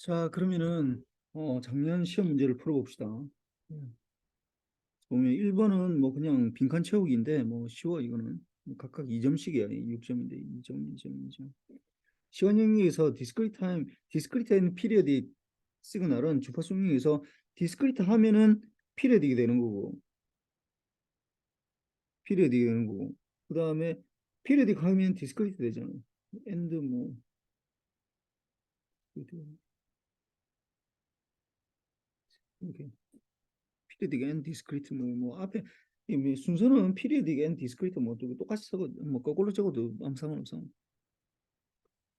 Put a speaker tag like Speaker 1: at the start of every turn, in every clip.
Speaker 1: 자, 그러면은 작년 시험 문제를 풀어봅시다. 보면 1번은 뭐 그냥 빈칸 채우기인데 뭐 쉬워 이거는. 각각 2점씩이야. 6점인데 2점, 2점, 2점. 시간 영역에서 디스크리트 앤 피리어디 시그널은 주파수 영역에서 디스크리트 하면은 피리어디가 되는 거고, 피리어디가 되는 거고. 그다음에 피리어디 하면 디스크리트 되잖아. 엔드 뭐 이렇게. 피리디क 앤 디스크리트 뭐 앞에 이 순서는 피리디क 앤 디스크리트 뭐 똑같이 적어 뭐 거꾸로 적어도 아무 상관없어.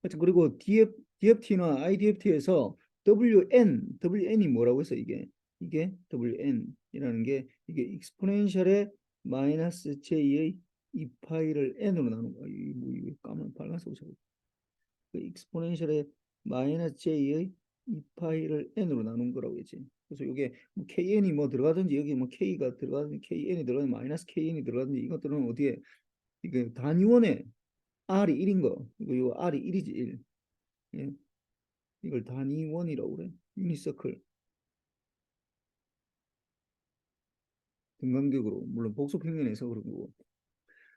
Speaker 1: 하여튼 그리고 DFT나 IDFT에서 WN이 뭐라고 해서 이게 WN이라는 게 이게 익스포넨셜의 마이너스 J의 2파이를 N으로 나눈 거야. 이거 까만 빨간색 적어. 그 익스포넨셜의 마이너스 J의 2파이를 N으로 나눈 거라고 했지. 그래서 이게 뭐 KN이 뭐 들어가든지 여기 뭐 K가 들어가든지 KN이 들어가든지 마이너스 KN이 들어가든지 이것들은 어디에 이게 단위원의 R이 1인 거. 이거 R이 1이지 1. 예. 이걸 단위원이라고 그래. 유니서클 등간격으로 물론 복소평면에서 그러고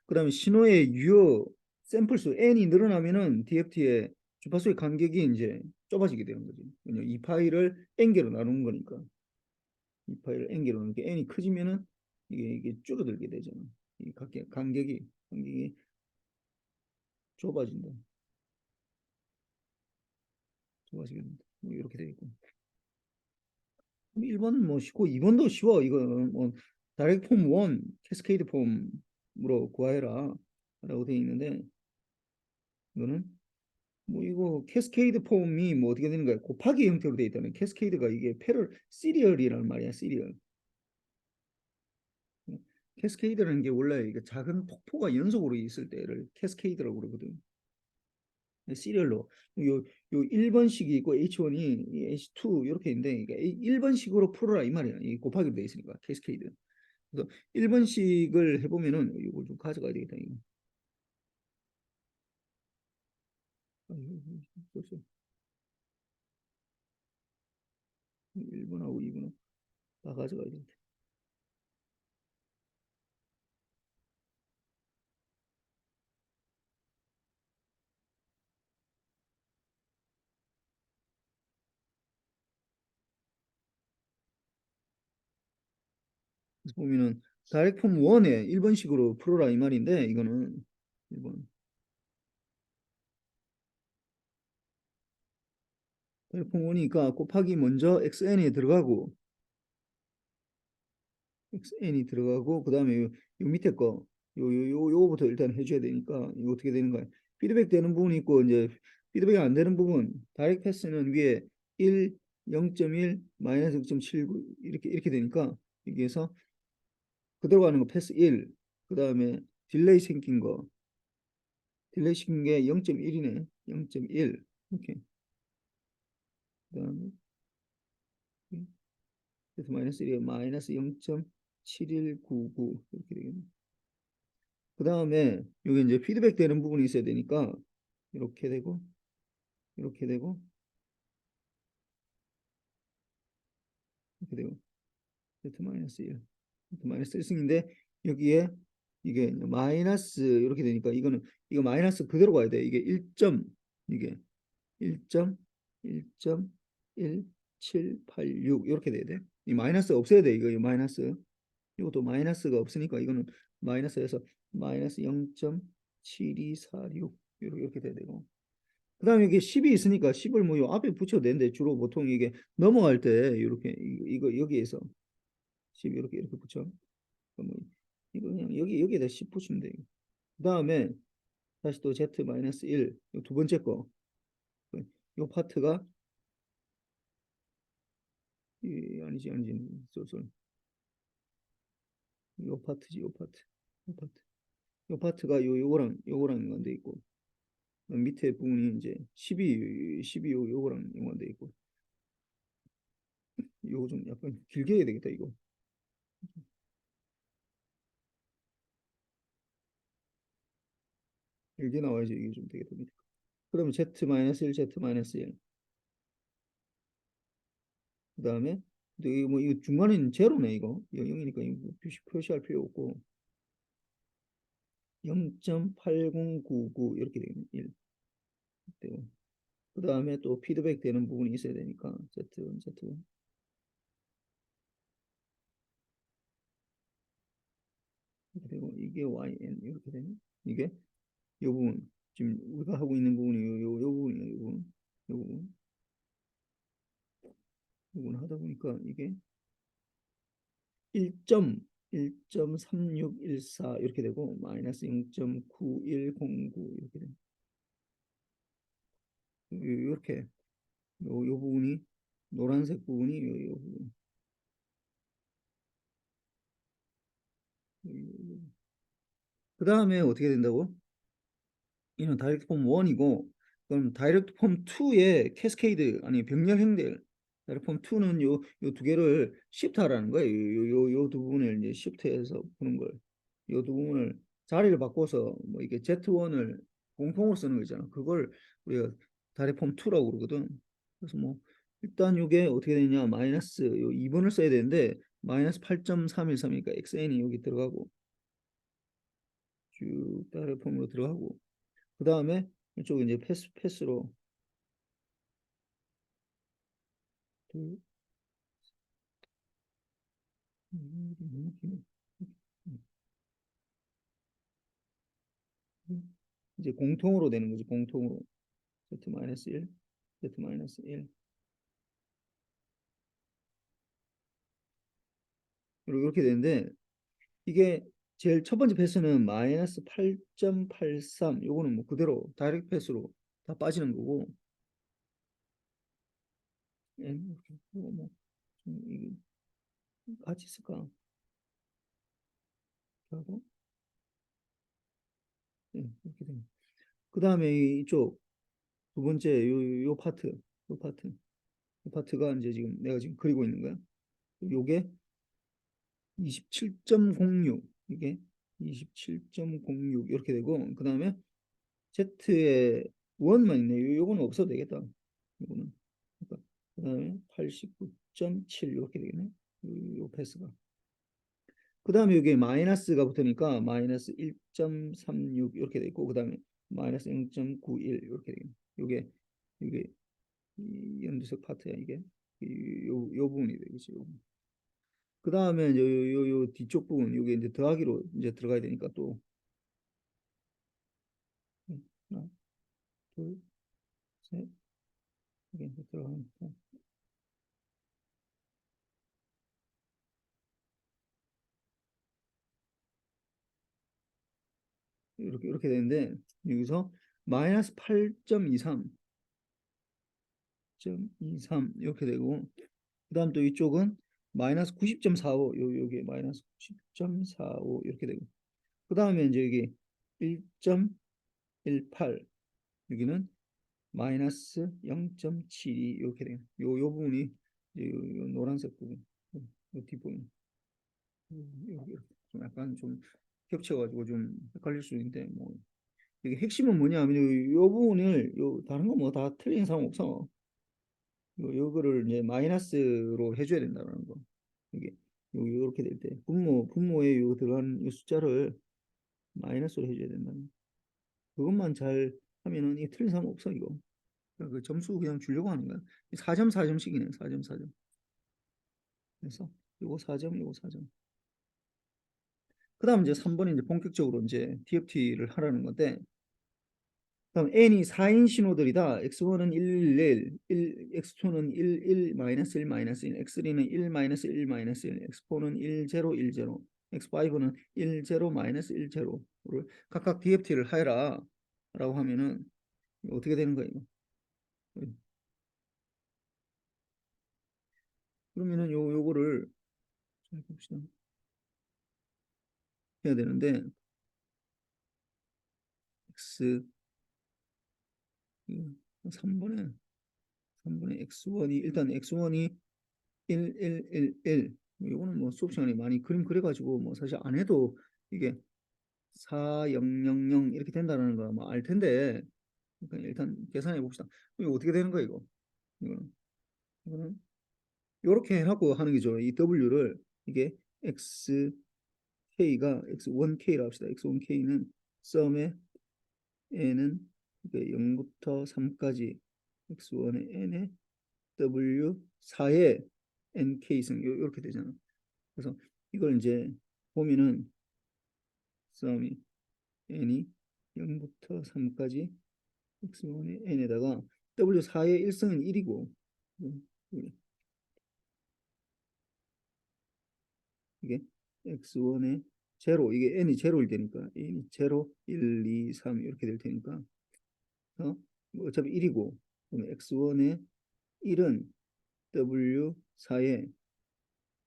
Speaker 1: 그다음에 신호의 유효 샘플수 n이 늘어나면은 DFT의 주파수의 간격이 이제 좁아지게 되는 거지. 왜냐면 이 파일을 n개로 나누는 거니까. 이 파일을 n개로 나누는 게 n이 커지면은 이게 줄어들게 되잖아. 이 간격이 좁아진다. 좁아지게 된다. 뭐 이렇게 돼 있고. 1번은 뭐 쉽고 2번도 쉬워. 이거는 뭐 다이렉트 폼 1, 캐스케이드 폼으로 구하해라 라고 되어 있는데 이거는 뭐 이거 캐스케이드 폼이 뭐 어떻게 되는 거야? 곱하기 형태로 되어 있다는 캐스케이드가 이게 패럴 시리얼이라는 말이야. 시리얼. 캐스케이드라는 게 원래 이게 작은 폭포가 연속으로 있을 때를 캐스케이드라고 그러거든. 시리얼로 요 1번식이 있고 H1이 H2 이렇게 있는데 이게 1번식으로 풀어라 이 말이야. 이 곱하기로 되어 있으니까 캐스케이드. 그래서 1번식을 해보면은 이걸 좀 가져가야 되겠다. 이거. 벌써 1번하고 2번은 다 가져가야 되는데. 그래서 보면은 다이렉트 폼 1에 1번식으로 풀어라 이 말인데 이거는 1번 다이렉트 폼 1이니까 곱하기 먼저 xn이 들어가고 그다음에 요 밑에 거 요거부터 일단 해줘야 되니까 이거 어떻게 되는 거야? 피드백 되는 부분이 있고 이제 피드백이 안 되는 부분 다이렉트 패스는 위에 1, 0.1, 마이너스 0.79 이렇게 되니까 여기에서 그대로 가는 거 패스 1, 그 다음에 딜레이 생긴 게 0.1이네. 0.1 이렇게. 그 다음에 그래서 마이너스 1이 마이너스 0.7199 이렇게 되겠네. 그 다음에 여기 이제 피드백 되는 부분이 있어야 되니까 이렇게 되고 이렇게 되고 이렇게 되고 Z 마이너스 1 Z 마이너스 1승인데 여기에 이게 마이너스 이렇게 되니까 이거 마이너스 그대로 가야 돼. 이게 1점 이게 1.1.1786 이렇게 돼야 돼. 이 마이너스 없애야 돼. 이거 이 마이너스. 이것도 마이너스가 없으니까 이거는 마이너스에서 마이너스 0.7246 이렇게 돼야 되고. 그다음에 이게 10이 있으니까 10을 뭐 요 앞에 붙여도 되는데 주로 보통 이게 넘어갈 때 이렇게 이거 여기에서 10 이렇게 붙여. 뭐 이거 그냥 여기에다 10 붙이면 돼. 그다음에 다시 또 z 마이너스 1, 두 번째 거. 요 파트가 아니지 쏠쏠 요 파트지 요 파트 요 파트가 요거랑 연관돼 있고 밑에 부분이 이제 12 요거랑 연관돼 있고 요거 좀 약간 길게 해야 되겠다 이거 길게 나와야지 이게 좀 되겠다 그러면 z 마이너스 1 z 마이너스 1 그다음에 또 이거 뭐 이거 중간에는 제로네 이거. 이거 0이니까 이거 표시할 필요 없고 0.8099 이렇게 되겠네. 1 되고. 그다음에 또 피드백 되는 부분이 있어야 되니까 Z1, Z1 이렇게 되고 이게 YN 이렇게 되네. 이게 이 부분 지금 우리가 하고 있는 부분이 요 부분이에요. 요 부분. 요 부분. 요 부분 하다 보니까 이게 1.3614 이렇게 되고 마이너스 0.9109 이렇게 됩니다. 이렇게 요 부분이 노란색 부분이 요 부분. 그 다음에 어떻게 된다고? 이는 다이렉트 폼 1이고 그럼 다이렉트 폼 2의 캐스케이드 아니 병렬 행렬 다이렉트 폼 2는 요 두 개를 시프트하라는 거예요. 요 두 부분을 이제 시프트해서 푸는 걸. 요 두 부분을 자리를 바꿔서 뭐 이게 Z1을 공통으로 쓰는 거잖아. 그걸 우리가 다이렉트 폼 2라고 그러거든. 그래서 뭐 일단 요게 어떻게 되냐 마이너스 요 2번을 써야 되는데 마이너스 8.313이니까 xn이 여기 들어가고 쭉 다이렉트 폼으로 들어가고 그 다음에 이쪽 이제 패스로 둘, 이제 공통으로 되는 거지 공통으로 z-1 z-1 그리고 이렇게 되는데 이게 제일 첫 번째 패스는 마이너스 8.83 요거는 뭐 그대로 다이렉트 패스로 다 빠지는 거고 이거 뭐좀 이게 같이 있을까 하고 이렇게 됩니다. 그 다음에 이쪽 두 번째 요 파트 요 파트 이 파트가 이제 지금 내가 지금 그리고 있는 거야. 요게 27.06 이게 27.06 이렇게 되고 그 다음에 Z에 원만 있네. 요거는 없어도 되겠다. 요거는 그 다음에 89.7 이렇게 되겠네. 요 패스가. 그 다음에 여기 마이너스가 붙으니까 마이너스 1.36 이렇게 돼 있고 그 다음에 마이너스 0.91 이렇게 되겠네. 이게 이 연두색 파트야 이게 요 부분이 되겠지. 요 부분. 그 다음에 요 뒤쪽 부분, 요게 이제 더하기로 이제 들어가야 되니까 또, 하나, 둘, 셋, 이게 이제 들어가니까. 이렇게 되는데, 여기서 마이너스 8.23, 이렇게 되고, 그 다음 또 이쪽은 마이너스 90.45, 요게 마이너스 90.45 이렇게 되고, 그 다음에 이제 여기 1.18, 여기는 마이너스 0.72 이렇게 돼요. 요 부분이 이제 요 노란색 부분, 요 뒷부분, 이렇게 좀 약간 좀 겹쳐가지고 좀 헷갈릴 수 있는데 뭐 이게 핵심은 뭐냐면 요 부분을 요 다른 거 뭐 다 틀린 사람 없어. 요거를 이제 마이너스로 해줘야 된다는 거. 이게 요렇게 될 때 분모에 요 들어간 요 숫자를 마이너스로 해줘야 된다는 거. 그것만 잘 하면은 이 틀린 사람 없어 이거. 그 점수 그냥 주려고 하는 거야. 4점 4점씩이네. 4점 4점. 그래서 요거 4점, 요거 4점. 그다음 이제 3번이 이제 본격적으로 이제 DFT를 하라는 건데 그다음 n이 4인 신호들이다. x1은 1, 1, x2는 1, 1, 마이너스 1, 마이너스 1, x3는 1, 마이너스 1, 마이너스 1, x4는 1, 0, 1, 0, x5는 1, 0, 마이너스 1, 0를 각각 DFT를 하라 라고 하면은 어떻게 되는 거예요? 그러면은 요거를 잘 봅시다. 해야 되는데 x 3번에 x1이 일단 x1이 1, 1, 1, 1 이거는 뭐 수업 시간에 많이 그림 그려가지고 뭐 사실 안 해도 이게 4, 0, 0, 0 이렇게 된다는 거 뭐 알 텐데 그러니까 일단 계산해 봅시다. 이거 어떻게 되는 거야 이거? 이거는 요렇게 해놓고 하는 거죠. 이 W를 이게 XK가 X1K라 합시다. X1K는 썸의 N은 0부터 3까지 X1의 N의 W4의 NK승 이렇게 되잖아. 그래서 이걸 이제 보면은 썸이 N이 0부터 3까지 X1의 N에다가 W4의 1승은 1이고 이게 X1의 제로 이게 N이 제로일 테니까 N이 제로 1, 2, 3 이렇게 될 테니까 뭐 어차피 1이고 그럼 X1의 1은 W4의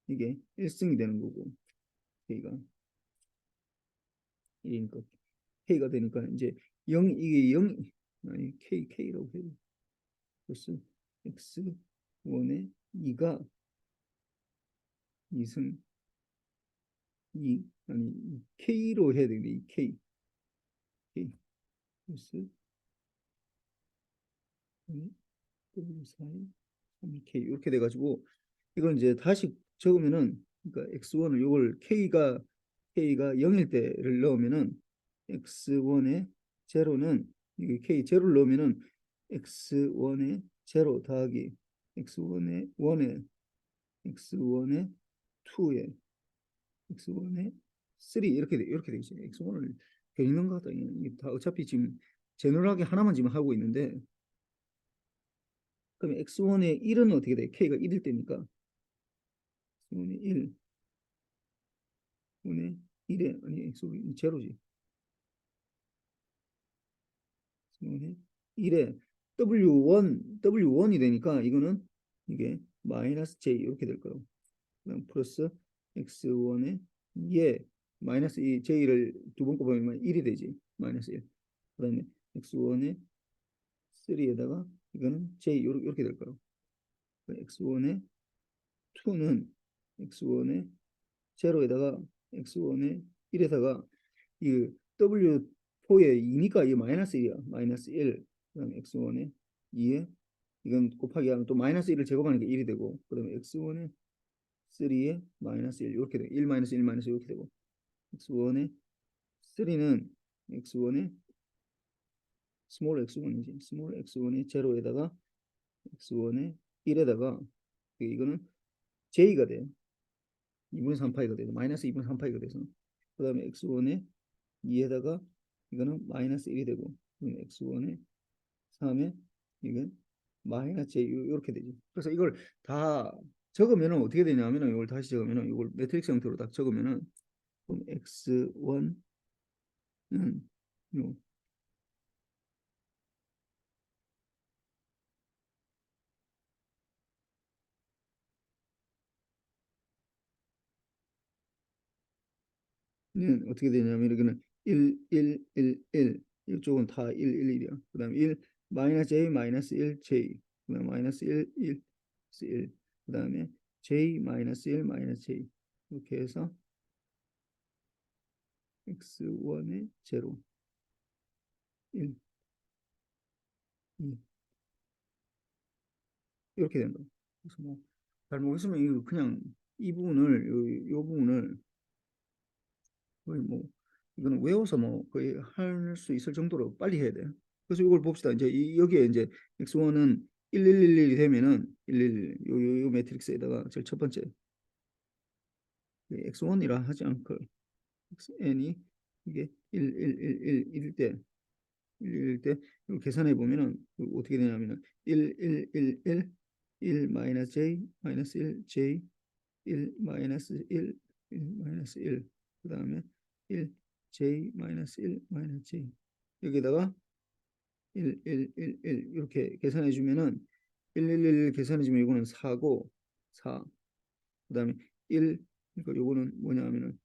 Speaker 1: 이게 1승이 되는 거고 K가 1이니까 K가 되니까 이제 0 이게 0 아니 K라고 해요. 그래서 X1의 2가 2승 2 아니 K로 해야 되는데 이 K 그래서 W4의 3K 이렇게 돼가지고 이걸 이제 다시 적으면은 그러니까 X1을 이걸 K가 0일 때를 넣으면은 X1의 제로는 이게 K 제로를 넣으면은 X1의 제로 더하기 X1의 1에 X1의 2에 X1의 3 이렇게 돼 있어요. X1을 괜히 넣은 것 같다. 이게 다 어차피 지금 제너럴하게 하나만 지금 하고 있는데 그러면 X1의 1은 어떻게 돼? K가 1일 때니까 X1의 1 분의 1에 아니 X 제로지. 분의 1에 W1이 되니까 이거는 이게 마이너스 J 이렇게 될 거예요. 그다음 플러스 X1에 2에 마이너스 이 J를 두 번 곱하면 1이 되지. 마이너스 1. 그다음에 X1에 3에다가 이거는 J 이렇게 될 거예요. X1에 2는 X1에 제로에다가 X1에 1에다가 이 W4에 2니까 이 마이너스 1이야. 마이너스 1. 그다음에 X1에 2에 이건 곱하기 하면 또 마이너스 1을 제곱하니까 1이 되고 그다음에 X1에 3에 마이너스 1 이렇게 돼. 1 마이너스 1 마이너스 이렇게 되고 X1에 3는 X1에 스몰 X1이지. 스몰 X1의 제로에다가 X1의 1에다가 이거는 J가 돼. 2분의 3파이가 돼서 마이너스 2분의 3파이가 돼서 그 다음에 X1에 2에다가 이거는 마이너스 1이 되고 X1에 3에 이건 마이너스 J 이렇게 되죠. 그래서 이걸 다 적으면은 어떻게 되냐면은 이걸 다시 적으면은 이걸 매트릭스 형태로 딱 적으면은 그럼 X1은 요 는 어떻게 되냐면 이거는 1, 1, 1, 1 이쪽은 다 1, 1, 1이야. 그다음 1 마이너스 J 마이너스 1 J 그다음 마이너스 1, 1, 1 그다음에 J 마이너스 1 마이너스 J 이렇게 해서 X1의 제로 1, 2 이렇게 된다. 그래서 뭐 잘못했으면 이거 그냥 이 부분을 요 부분을 거의 뭐 이거는 외워서 뭐 거의 할 수 있을 정도로 빨리 해야 돼. 그래서 이걸 봅시다. 이제 여기에 이제 x1은 1111이 되면은 111 요 매트릭스에다가 제일 첫 번째 x1이라 하지 않고 n이 이게 1111일 때 1일 때 이걸 계산해 보면은 어떻게 되냐면은 1111 1 마이너스 j 마이너스 1 j 1 마이너스 1 1 마이너스 1 그다음에 1 j 마이너스 1 마이너스 j 여기다가 1 1 1 1 이렇게 계산해 주면은 1 1 1 계산해 주면 이거는 4고 4 그다음에 1 그러니까 요거는 뭐냐면은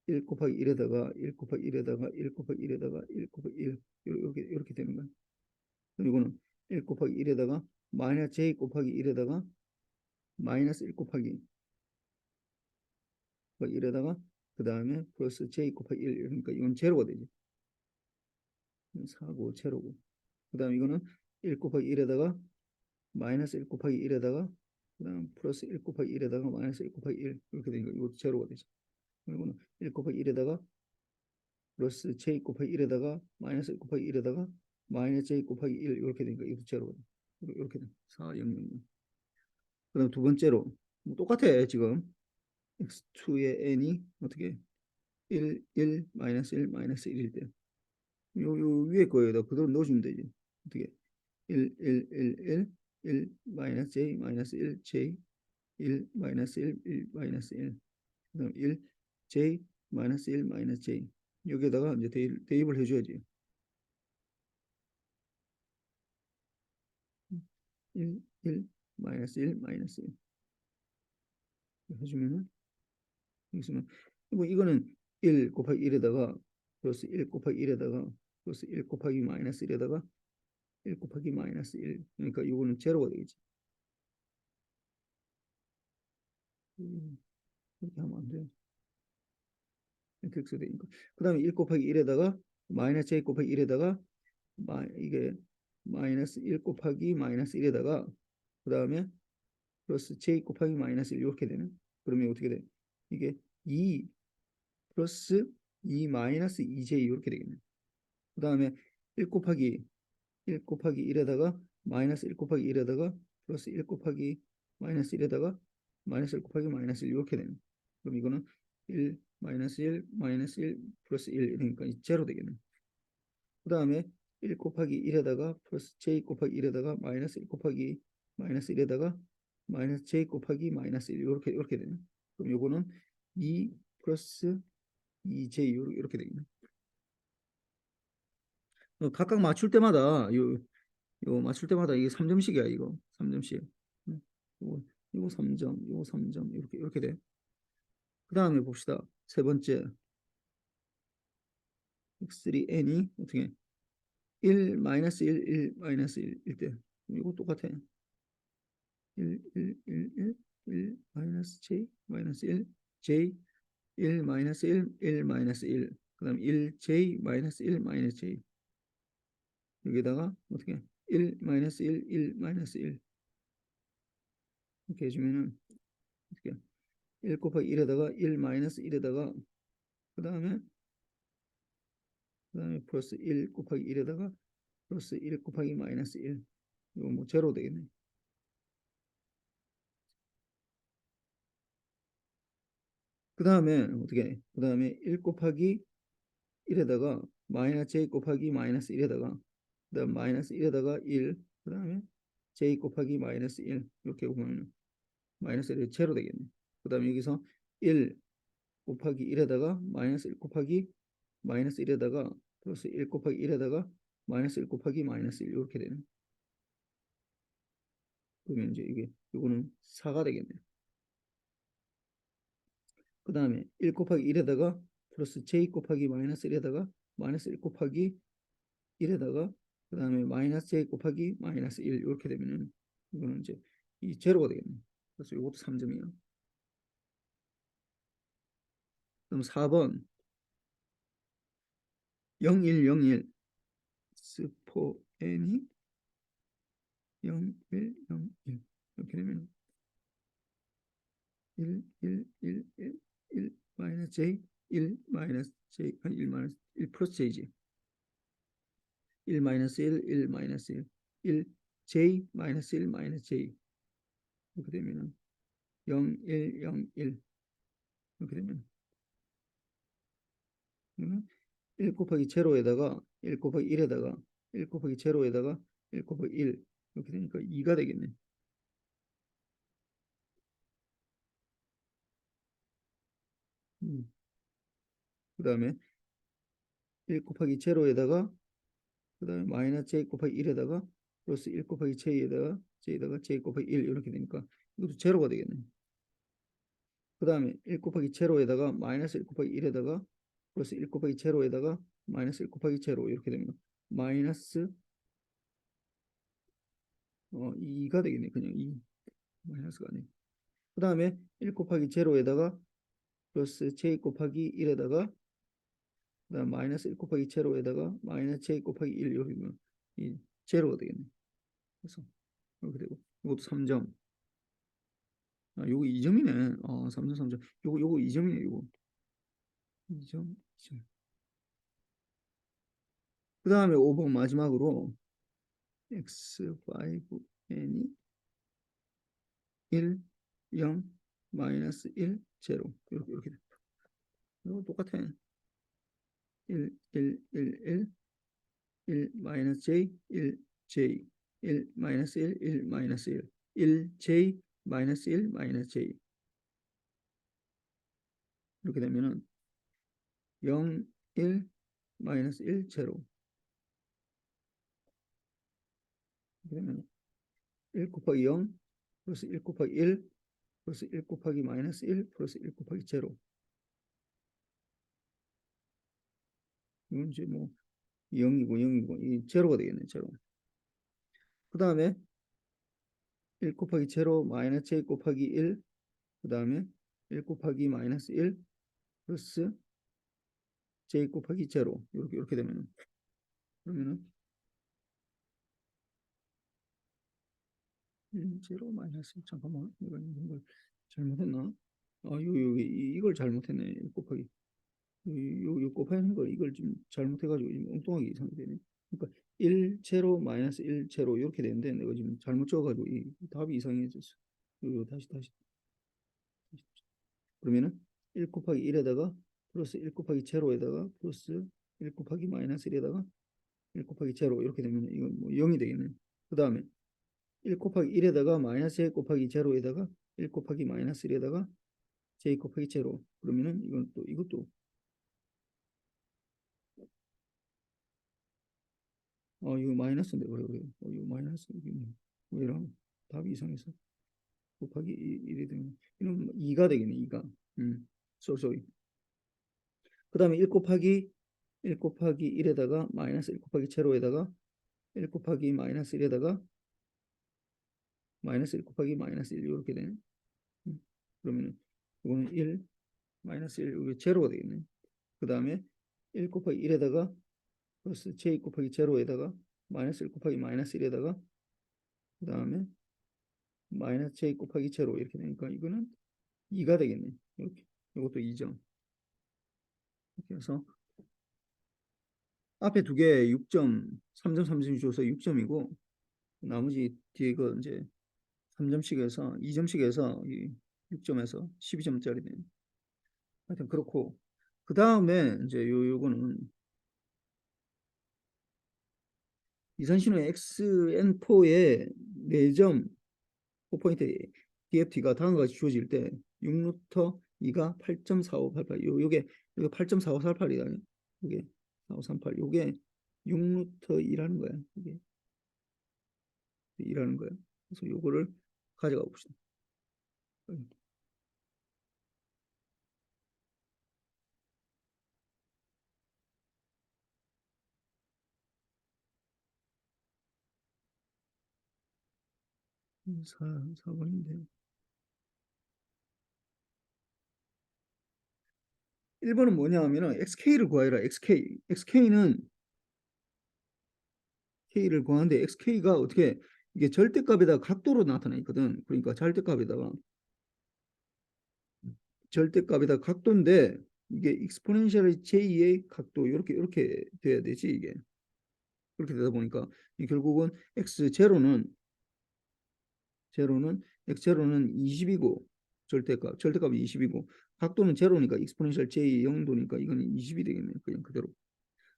Speaker 1: 1 곱하기 1에다가 1 곱하기 1에다가 1 곱하기 1에다가 1 곱하기 1 이렇게 되는 거야. 이거는 1 곱하기 1에다가 마이너스 j 곱하기 1에다가 마이너스 1 곱하기 1에다가 그 다음에 플러스 j 곱하기 1 그러니까 이건 제로가 되지. 4고 제로고 그 다음 이거는 1 곱하기 1에다가 마이너스 1 곱하기 1에다가 그다음 플러스 1 곱하기 1에다가 마이너스 1 곱하기 1 이렇게 되니까 이것도 제로가 되죠. 이거는 1 곱하기 1에다가 플러스 j 곱하기 1에다가 마이너스 1 곱하기 1에다가 마이너스 j 곱하기 1 이렇게 되니까 이것도 제로가 돼. 이렇게 돼. 4, 0, 0, 0. 그다음 두 번째로 뭐 똑같아 지금 x2의 n이 어떻게 1, 1, 마이너스 1, 마이너스 1일 때 요 위에 거에다 그대로 넣어주면 되지. 어떻게 1, 1, 1, 1, 1, 마이너스 j, 마이너스 1, j, 1, 마이너스 1, 1, 마이너스 1, 그다음 1, j, 마이너스 1, 마이너스 j 여기에다가 이제 대입을 해줘야지. 1, 1, 마이너스 1, 마이너스 1 해주면은 여기서는 뭐 이거는 1 곱하기 1에다가 플러스 1 곱하기 1에다가 플러스 1 곱하기 마이너스 1에다가 1 곱하기 마이너스 1 그러니까 이거는 제로가 되겠지. 이렇게 하면 안 돼. 이렇게 되니까 그 다음에 1 곱하기 1에다가 마이너스 j 곱하기 1에다가 이게 마이너스 1 곱하기 마이너스 1에다가 그 다음에 플러스 j 곱하기 마이너스 1 이렇게 되는. 그러면 어떻게 돼? 이게 2 플러스 2 마이너스 2j 이렇게 되겠네. 그 다음에 1 곱하기 1에다가 마이너스 1 곱하기 1에다가 플러스 1 곱하기 마이너스 1에다가 마이너스 1 곱하기 마이너스 1 이렇게 되는. 그럼 이거는 1 마이너스 1 마이너스 1 플러스 1 이러니까 제로 되겠네. 그 다음에 1 곱하기 1에다가 플러스 j 곱하기 1에다가 마이너스 1 곱하기 마이너스 1에다가 마이너스 j 곱하기 마이너스 1 이렇게 되네. 그럼 요거는 2 플러스 2j 이렇게 되겠네. 각각 맞출 때마다 요 맞출 때마다 이게 3점씩이야 이거 3점씩. 요거 3점, 요거 3점 이렇게 돼. 그 다음에 봅시다. 세 번째 x3n이 어떻게 1 마이너스 1, 1 마이너스 1일 때 이거 똑같아. 1, 1, 1, 1, 1 마이너스 j 마이너스 1 j 1 마이너스 1, 1 마이너스 1 그다음 1j 마이너스 1 마이너스 j 여기다가 어떻게 1 마이너스 1, 1 마이너스 1 이렇게 해주면은 어떻게 1 곱하기 1에다가 1 마이너스 1에다가 그 다음에 플러스 1 곱하기 1에다가 플러스 1 곱하기 마이너스 1 이거 뭐 제로 되겠네. 그 다음에 어떻게 그 다음에 1 곱하기 1에다가 마이너스 j 곱하기 마이너스 1에다가 그 다음 마이너스 1에다가 1 그 다음에 j 곱하기 마이너스 1 이렇게 보면 마이너스 1이 제로 되겠네. 그 다음에 여기서 1 곱하기 1에다가 마이너스 1 곱하기 마이너스 1에다가 플러스 1 곱하기 1에다가 마이너스 1 곱하기 마이너스 1 이렇게 되네. 그러면 이제 이거는 4가 되겠네. 그 다음에 1 곱하기 1에다가 플러스 j 곱하기 마이너스 1에다가 마이너스 1 곱하기 1에다가 그 다음에 마이너스 j 곱하기 마이너스 1 이렇게 되면은 이거는 이제 이 제로가 되겠네. 그래서 이것도 3점이야. 그럼 4번 0101 스포 n이 0101 이렇게 되면 1, 1, 1, 1, 1 마이너스 j 1 마이너스 j 아니 1 마이너스 1 플러스 j지 1 마이너스 1 1 마이너스 1 1 j 마이너스 1 마이너스 j 이렇게 되면은 0 1 0 1 이렇게 되면 1 곱하기 제로에다가 1 곱하기 1에다가 1 곱하기 제로에다가 1 곱하기 1 이렇게 되니까 2가 되겠네. 그 다음에 1 곱하기 제로에다가 그 다음에 마이너스 j 곱하기 1에다가 플러스 1 곱하기 j에다가 j 곱하기 1 이렇게 되니까 이것도 제로가 되겠네. 그 다음에 1 곱하기 제로에다가 마이너스 1 곱하기 1에다가 플러스 1 곱하기 제로에다가 마이너스 1 곱하기 제로 이렇게 되면 마이너스 2가 되겠네. 그냥 2 마이너스가 아니고 그 다음에 1 곱하기 제로에다가 플러스 j 곱하기 1에다가 그다음 마이너스 1 곱하기 제로에다가 마이너스 j 곱하기 1 이렇게 되면 이 제로가 되겠네. 그래서 이렇게 되고 이것도 3점 요거 2점이네. 3점, 3점. 요거 2점이네, 요거. 2점, 2점. 그 다음에 5번 마지막으로 x5n이 1, 0, 마이너스 1, 제로. 이렇게 돼. 이거 똑같아. 1, 1, 1, 1, 1 마이너스 j, 1 j, 1 마이너스 1, 1 마이너스 1, 1 j 마이너스 1 마이너스 j. 이렇게 되면은 0, 1 마이너스 1 제로. 이렇게 되면 1 곱하기 0 플러스 1 곱하기 1 플러스 1 곱하기 마이너스 1 플러스 1 곱하기 제로. 이건 이제 뭐 0이고 0이고 이 제로가 되겠네, 제로. 그 다음에 1 곱하기 제로 마이너스 j 곱하기 1, 그 다음에 1 곱하기 마이너스 1 플러스 j 곱하기 제로. 이렇게 되면은 그러면은 0 마이너스, 잠깐만, 이걸 잘못했나? 이걸 잘못했네. 1 곱하기 요 곱하는 걸 이걸 좀 잘못해가지고 지금 엉뚱하게 이상이 되네. 그러니까 1 제로 마이너스 1 제로 이렇게 되는데 내가 지금 잘못 적어가지고 이 답이 이상해졌어. 다시. 그러면은 1 곱하기 1에다가 플러스 1 곱하기 제로에다가 플러스 1 곱하기 마이너스 1에다가 1 곱하기 제로 이렇게 되면 이건 뭐 0이 되겠네. 그 다음에 1 곱하기 1에다가 마이너스 1 곱하기 제로에다가 1 곱하기 마이너스 1에다가 j 곱하기 제로. 그러면은 이건 또 이것도 이거 마이너스인데 그래. 이거 마이너스 이게 왜 이런 답이 이상해서 곱하기 1이 되면 이건 2가 되겠네. 2가. 쏘리. 그다음에 1 곱하기 1에다가 마이너스 1 곱하기 제로에다가 1 곱하기 마이너스 1에다가 마이너스 1 곱하기 마이너스 1 이렇게 되네. 그러면은 이거는 1 마이너스 1 이게 제로가 되겠네. 그다음에 1 곱하기 1에다가 플러스 j 곱하기 제로에다가 마이너스 1 곱하기 마이너스 1에다가 그다음에 마이너스 j 곱하기 제로 이렇게 되니까 이거는 2가 되겠네. 이렇게. 이것도 2점. 이렇게 해서 앞에 두 개 6점, 3점, 3점 줘서 6점이고 나머지 뒤에 거 이제 3점씩 해서 2점씩 해서 6점에서 12점짜리네. 하여튼 그렇고 그 다음에 이제 요거는 이산신호의 XN4의 4점 5포인트 DFT가 다음과 같이 주어질 때 6루터 2가 8.4588 요게 8.4548이다. 이게 4538 요게 6루터 2라는 거야. 이게 2라는 거야. 그래서 요거를 가져가 봅시다. 4번인데 1번은 뭐냐 하면은 XK를 구하라. XK는 K를 구하는데 XK가 어떻게 이게 절대값에다가 각도로 나타나 있거든. 그러니까 절대값에다가 각도인데 이게 익스포넨셜의 J의 각도 이렇게 돼야 되지 이게. 그렇게 되다 보니까 결국은 X0는 20이고 절대값이 20이고 각도는 제로니까 익스포넨셜 J 0도니까 이거는 20이 되겠네. 그냥 그대로.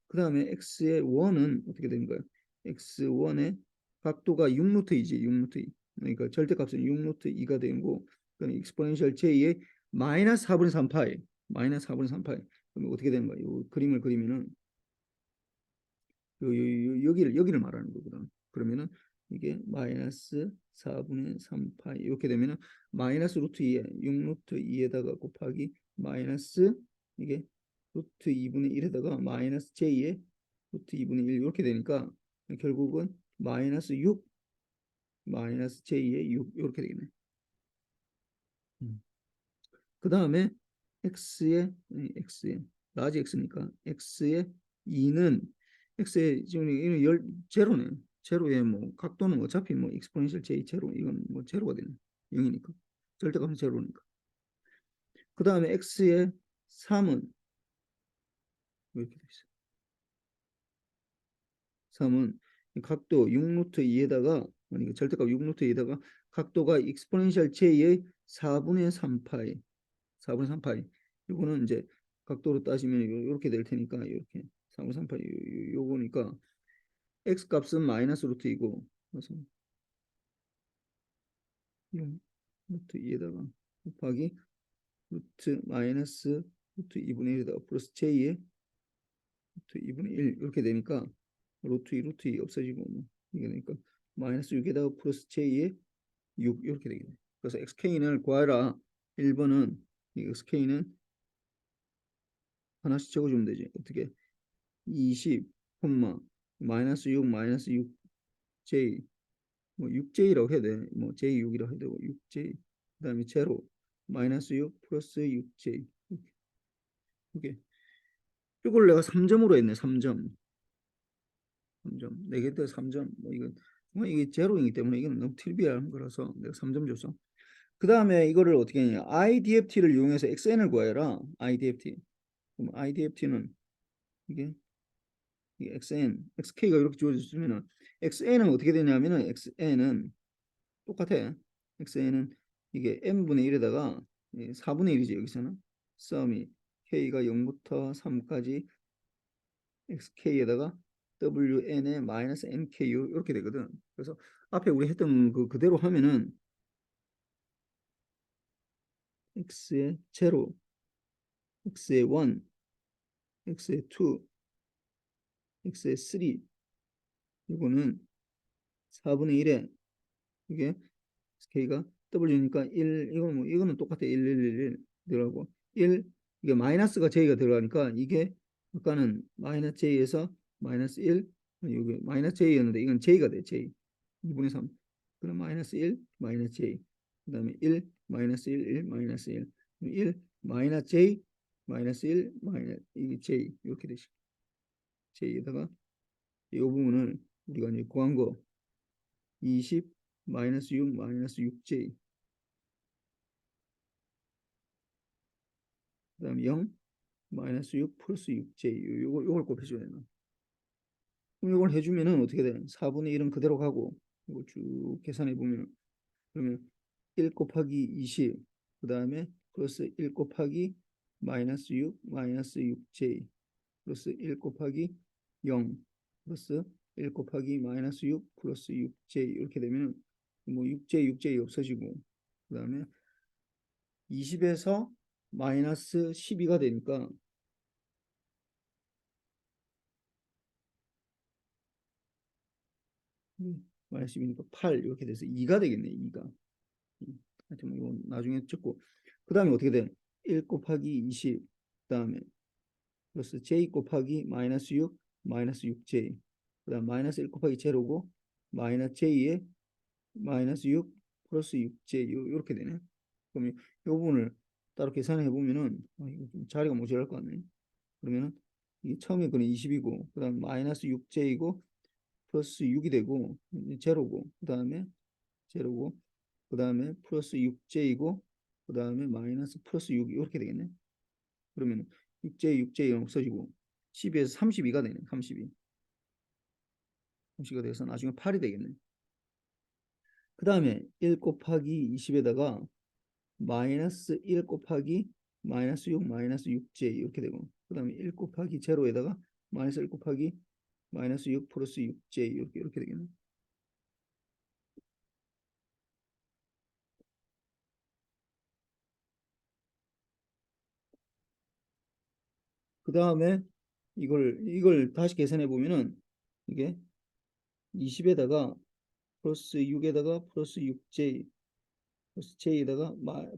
Speaker 1: 그 다음에 x의 1은 어떻게 되는 거야? x1의 각도가 6루트 2지. 6루트 2. 그러니까 절대값은 6루트 2가 되고 그다음에 익스포넨셜 j의 마이너스 4분의 3파이. 마이너스 4분의 3파이. 그럼 어떻게 되는 거야? 이 그림을 그리면은 여기를 말하는 거거든. 그러면은 이게 마이너스 4분의 3파이 이렇게 되면은 마이너스 루트 2에 6루트 2에다가 곱하기 마이너스 이게 루트 2분의 1에다가 마이너스 j에 루트 2분의 1 이렇게 되니까 결국은 마이너스 6 마이너스 j에 6 이렇게 되겠네. 그 다음에 x의 라지 x니까 x의 2는 x의 지금 제로네. 제로의 뭐 각도는 어차피 뭐 익스포넨셜 j 제로 이건 뭐 제로가 되네. 0이니까. 절대값은 제로니까. 그 다음에 x의 3은 이렇게 돼 있어요. 3은 각도 6루트 2에다가 아니 절대값 6루트 2에다가 각도가 익스포넨셜 j의 4분의 3파이 4분의 3파이 요거는 이제 각도로 따지면 이렇게 될 테니까 이렇게 4분의 3파이 요거니까 x 값은 마이너스 루트 2고 그래서 6루트 2에다가 곱하기 루트 마이너스 루트 2분의 1에다가 플러스 j의 루트 2분의 1 이렇게 되니까 루트 2 루트 2 없어지고 뭐 이게 되니까 마이너스 6에다가 플러스 j의 6 이렇게 되겠네. 그래서 xk를 구하라. 1번은 이 xk는 하나씩 적어주면 되지. 어떻게 20, 마이너스 6 마이너스 6j 뭐 6j라고 해야 돼. 뭐 j6이라고 해도 되고 6j 그다음에 제로 마이너스 6 플러스 6j 이게 이걸 내가 3점으로 했네. 3점 3점 4개 때 3점 뭐 이건 뭐 이게 제로이기 때문에 이건 너무 트리비얼한 거라서 내가 3점 줬어. 그 다음에 이거를 어떻게 했냐 IDFT를 이용해서 XN을 구해라. IDFT 그럼 IDFT는 이게 XN, XK가 이렇게 주어졌으면은 XN은 어떻게 되냐면은 XN은 똑같아. XN은 이게 n분의 1에다가 4분의 1이지 여기서는 썸이 K가 0부터 3까지 XK에다가 WN의 마이너스 NKU 이렇게 되거든. 그래서 앞에 우리 했던 그 그대로 하면은 X의 제로, X의 1, X의 2, X의 3 이거는 4분의 1에 이게 K가 W니까 1 이거는 뭐 이거는 똑같아 1 1 1 1 들어가고 1 이게 마이너스가 J가 들어가니까 이게 아까는 마이너스 J에서 마이너스 1 여기 마이너스 J였는데 이건 J가 돼 J 2분의 3 그럼 마이너스 1 마이너스 J 그다음에 1 마이너스 1 1 마이너스 1 1 마이너스 J 마이너스 1 마이너스 이게 J 이렇게 되죠. J에다가 이 부분을 우리가 이제 구한 거 20 마이너스 6 마이너스 6J 그 다음에 0 마이너스 6 플러스 6J 요걸 곱해줘야 되나 그럼 이걸 해주면은 어떻게 돼 4분의 1은 그대로 가고 이거 쭉 계산해 보면 그러면 1 곱하기 20 그 다음에 플러스 1 곱하기 마이너스 6 마이너스 6J 플러스 1 곱하기 0 플러스 1 곱하기 마이너스 6 플러스 6J 이렇게 되면 뭐 6J 6J 없어지고 그 다음에 20에서 마이너스 12가 되니까 마이너스 12니까 8 이렇게 돼서 2가 되겠네 2가 하여튼 뭐 이건 나중에 찍고 그 다음에 어떻게 돼? 1 곱하기 20 그 다음에 플러스 j 곱하기 마이너스 6 마이너스 6j 그 다음 마이너스 1 곱하기 제로고 마이너스 j에 마이너스 6 플러스 6j 이렇게 되네 그럼 이 부분을 따로 계산해 보면은 이거 좀 자리가 모자랄 것 같네 그러면은 이 처음에 그는 20이고 그 다음 마이너스 6j이고 플러스 6이 되고 제로고 그 다음에 제로고 그 다음에 플러스 6j이고 그 다음에 마이너스 플러스 6 이렇게 되겠네 그러면 6j 6j 없어지고 12에서 32가 되네 32 30가 돼서 나중에 8이 되겠네 그 다음에 1 곱하기 20에다가 마이너스 1 곱하기 마이너스 6 마이너스 6j 이렇게 되고 그 다음에 1 곱하기 제로에다가 마이너스 1 곱하기 마이너스 6 플러스 6j 이렇게 되겠네 그 다음에 이걸 다시 계산해 보면은 이게 20에다가 플러스 6에다가 플러스 6j 플러스 j에다가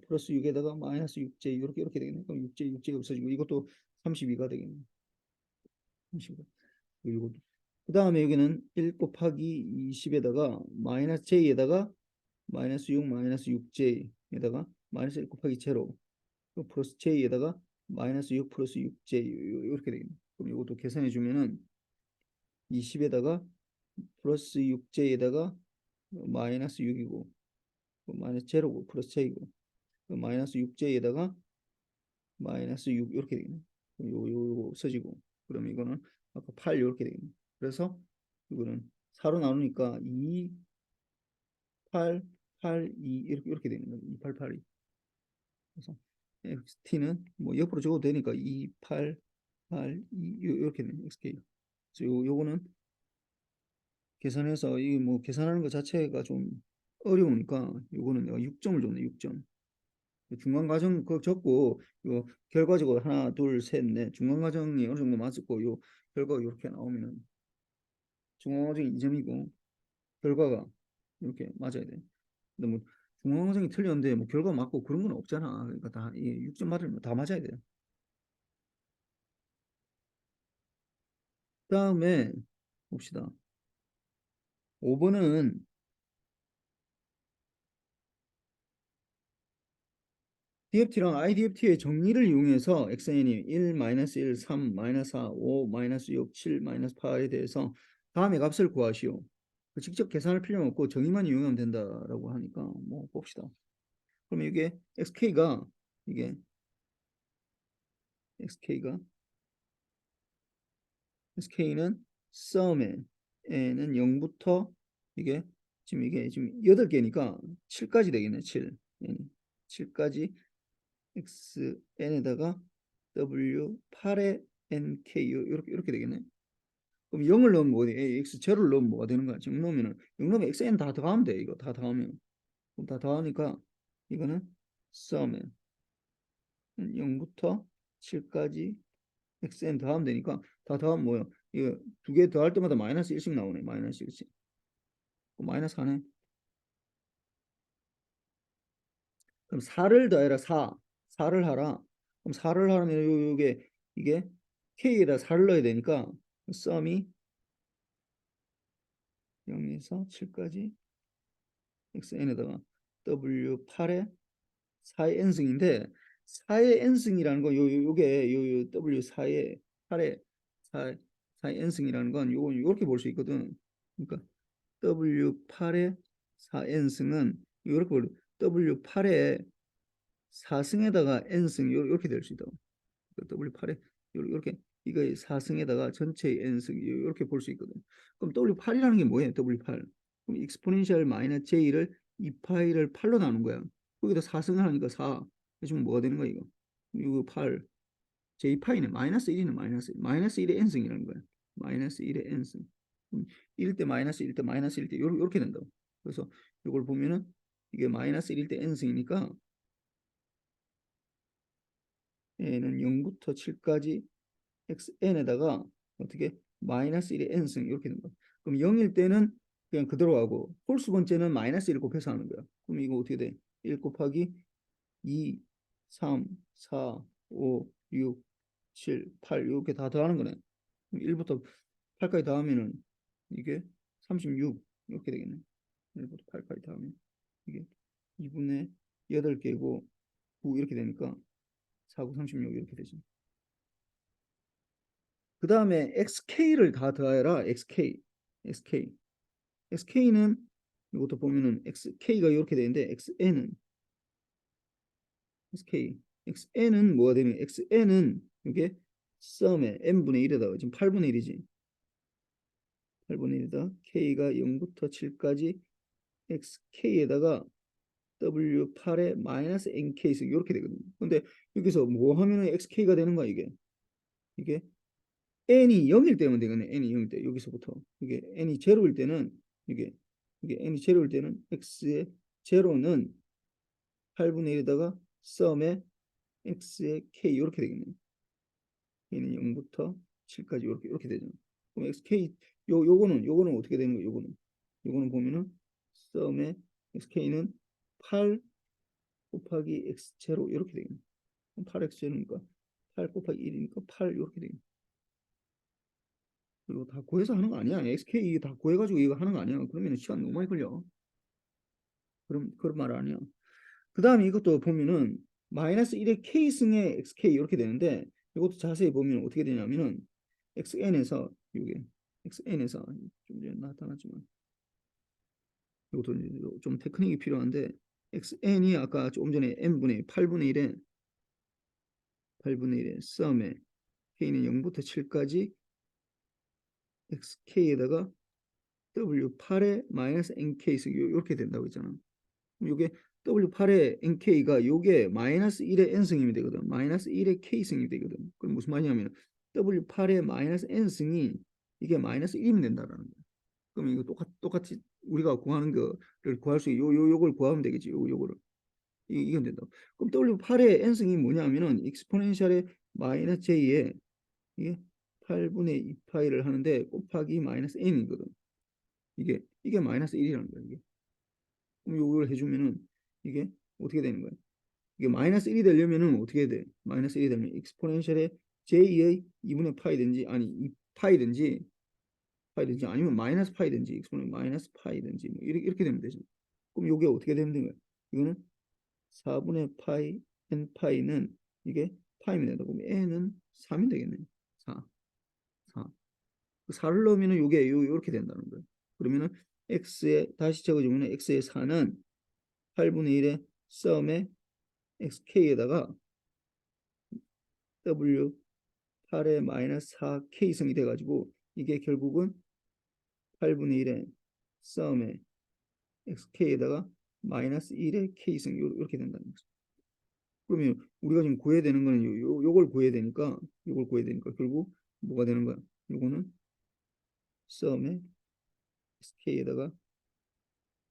Speaker 1: 플러스 6에다가 마이너스 6j 이렇게 되겠네. 그럼 6j 6j 없어지고 이것도 32가 되겠네. 32가. 이것도. 그 다음에 여기는 1 곱하기 20에다가 마이너스 j에다가 마이너스 6 마이너스 6j에다가 마이너스 1 곱하기 제로 플러스 j에다가 마이너스 6 플러스 6j 이렇게 되겠네. 그럼 이것도 계산해 주면은 20에다가 플러스 6j에다가 마이너스 6이고 마이너스 제로고 플러스 j이고 그 마이너스 6j에다가 마이너스 6 이렇게 되겠네. 요거 써지고 그럼 이거는 아까 8 이렇게 되겠네. 그래서 이거는 4로 나누니까 2, 8, 8, 2 이렇게 되는 거예요. 2, 8, 8, 2. 그래서 xt는 뭐 옆으로 적어도 되니까 2, 8, 8, 2 이렇게 되네. xk. 그래서 요거는 계산해서 이 뭐 계산하는 것 자체가 좀 어려우니까 요거는 내가 6점을 줬네. 6점. 중간 과정 그거 적고 요 결과적으로 하나 둘 셋 넷 중간 과정이 어느 정도 맞았고 요 결과가 이렇게 나오면은 중간 과정이 2점이고 결과가 이렇게 맞아야 돼. 근데 뭐 중간 과정이 틀렸는데 뭐 결과 맞고 그런 건 없잖아. 그러니까 다 6점 맞으면 다 맞아야 돼. 그다음에 봅시다. 5번은 DFT랑 IDFT의 정리를 이용해서 xn이 1, 마이너스 1, 3, 마이너스 4, 5, 마이너스 6, 7, 마이너스 8에 대해서 다음의 값을 구하시오. 직접 계산할 필요는 없고 정의만 이용하면 된다라고 하니까 뭐 봅시다. 그럼 이게 이게 xk가 sk는 sum에 는 0부터 이게 지금 8개니까 7까지 되겠네. 7. 7까지 xn에다가 w8에 nk 이렇게 되겠네. 그럼 0을 넣으면 뭐가 돼? x 제로를 넣으면 뭐가 되는 거야? 지금 넣으면은 0 넣으면 xn 다 더하면 돼. 이거 다 더하면. 그럼 다 더하니까 이거는 sum에 0부터 7까지 xn 더하면 되니까 다 더하면 뭐야? 이거 두 개 더할 때마다 마이너스 1씩 나오네. 마이너스 1씩. 마이너스 하네. 그럼 4를 더해라. 4. 4를 하라. 그럼 4를 하면 요게 이게 k에다 4를 넣어야 되니까 썸이 0에서 7까지 xn에다가 w8에 4의 n승인데 4의 n승이라는 건 요게 요 w4의 8의 4, 4의 n승이라는 건 요거 이렇게 볼 수 있거든. 그러니까 W8의 4n승은 이렇게 볼래. W8의 4승에다가 n승 이렇게 될 수 있다고. W8에 이렇게 이거 4승에다가 전체의 n승 이렇게 볼 수 있거든. 그럼 W8이라는 게 뭐예요? W8. 그럼 익스포넨셜 마이너스 j를 2파이를 8로 나눈 거야. 거기다 4승을 하니까 4. 해주면 뭐가 되는 거야 이거? 이거 8. j파이는 마이너스 1이는 마이너스 1의 n승이라는 거야. 마이너스 1의 n승. 1일 때 마이너스 1일 때 마이너스 1일 때 이렇게 된다고. 그래서 이걸 보면은 이게 마이너스 1일 때 n승이니까 얘는 0부터 7까지 xn에다가 어떻게 마이너스 1의 n승 이렇게 된다. 그럼 0일 때는 그냥 그대로 하고 홀수 번째는 마이너스 1 곱해서 하는 거야. 그럼 이거 어떻게 돼? 1 곱하기 2, 3, 4, 5, 6, 7, 8 이렇게 다 더하는 거네. 1부터 8까지 더하면은 이게 36 이렇게 되겠네. 1부터 8까지 더하면 이게 2분의 8개고 9 이렇게 되니까 4, 9, 36 이렇게 되지. 그 다음에 xk를 다 더해라. xk는 이것도 보면은 xk가 이렇게 되는데 xn은 뭐가 되면 xn은 이게 썸에 n분의 1에다가 지금 8분의 1이지. 8분의 1에다 k가 0부터 7까지 xk에다가 w8에 마이너스 nk승 이렇게 되거든요. 근데 여기서 뭐 하면은 xk가 되는 거야 이게 n이 0일 때면 되겠네. n이 0일 때 여기서부터 이게 n이 제로일 때는 이게 n이 제로일 때는 x의 제로는 8분의 1에다가 썸에 x의 k 이렇게 되겠네. k는 0부터 7까지 이렇게 되죠. 그럼 xk 요거는 어떻게 되는 거예요? 요거는 보면은 썸의 xk는 8 곱하기 x 제로 이렇게 되겠네. 8x 제로니까 8 곱하기 1이니까 8 이렇게 되겠네. 이거 다 구해서 하는 거 아니야. SK 다 구해가지고 이거 하는 거 아니야. 그러면 시간 너무 많이 걸려. 그런 말 아니야. 그 다음에 이것도 보면은 마이너스 1의 K승의 XK 이렇게 되는데 이것도 자세히 보면 어떻게 되냐면은 XN에서 이게 XN에서 좀 전에 나타났지만 이것도 좀 테크닉이 필요한데 xn이 아까 조금 전에 n분의 8분의 1에 8분의 1에 썸에 k는 0부터 7까지 xk에다가 w8에 마이너스 nk에서 이렇게 된다고 했잖아. 요게 w8의 nk가 요게 마이너스 1의 n승이 되거든. 마이너스 1의 k승이 되거든. 그럼 무슨 말이냐면 w8의 마이너스 n승이 이게 마이너스 1이면 된다라는 거야. 그럼 이거 똑같이 우리가 구하는 거를 구할 수 요걸 구하면 되겠지. 요거를 이건 된다. 그럼 w8의 n승이 뭐냐면은 익스포넨셜의 마이너스 j에 이게 8분의 2파이를 하는데 곱하기 마이너스 n이거든. 이게 마이너스 1이라는 거야. 이게. 그럼 요걸 해주면은 이게 어떻게 되는 거야? 이게 마이너스 1이 되려면은 어떻게 돼? 마이너스 1이 되면 익스포넨셜의 j의 2분의 파이든지 아니 2파이든지 아니면 마이너스 파이든지 익스포넨 마이너스 파이든지 뭐 이렇게 되면 되지. 그럼 요게 어떻게 되면 되는 거야? 이거는 4분의 파이 n 파이는 이게 파이면 된다. 그럼 n은 3이 되겠네. 4. 4. 4를 넣으면은 요게 요렇게 된다는 거예요. 그러면은 x에 다시 적어주면 x의 4는 8분의 1의 썸에 xk에다가 w8의 마이너스 4k승이 돼가지고 이게 결국은 8분의 1의 썸에 xk에다가 마이너스 1의 k승 이렇게 된다는 거죠. 그러면 우리가 지금 구해야 되는 거는 요걸 구해야 되니까 결국 뭐가 되는 거야? 요거는 썸에 sk에다가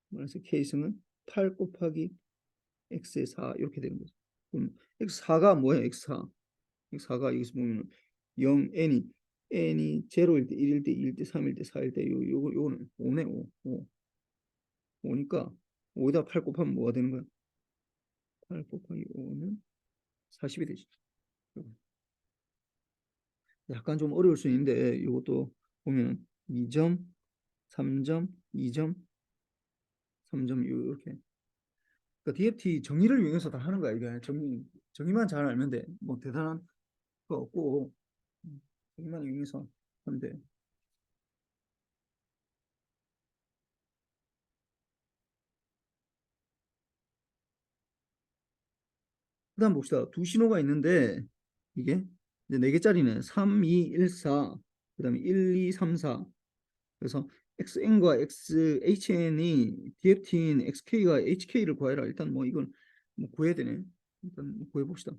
Speaker 1: 마이너스 k승은 8 곱하기 x의 4 이렇게 되는 거죠. 그럼 x4가 뭐야? x4. x4가 여기서 보면 0, n이 0일 때, 1일 때, 2일 때, 3일 때, 4일 때 요거는 5네. 5니까 5에다 8 곱하면 뭐가 되는 거야? 8 곱하기 5는 40이 되지. 약간 좀 어려울 수 있는데 이것도 보면 2점, 3점, 2점, 3점 이렇게. 그러니까 DFT 정의를 이용해서 다 하는 거야. 이게 정의만 잘 알면 돼. 뭐 대단한 거 없고 정의만 이용해서 하면 돼. 그다음 봅시다. 두 신호가 있는데 이게 이제 네 개짜리는 3, 2, 1, 4. 그다음에 1, 2, 3, 4. 그래서 XN과 XHN이 DFT인 XK가 HK를 구해라. 일단 뭐 이건 뭐 구해야 되네. 일단 뭐 구해 봅시다.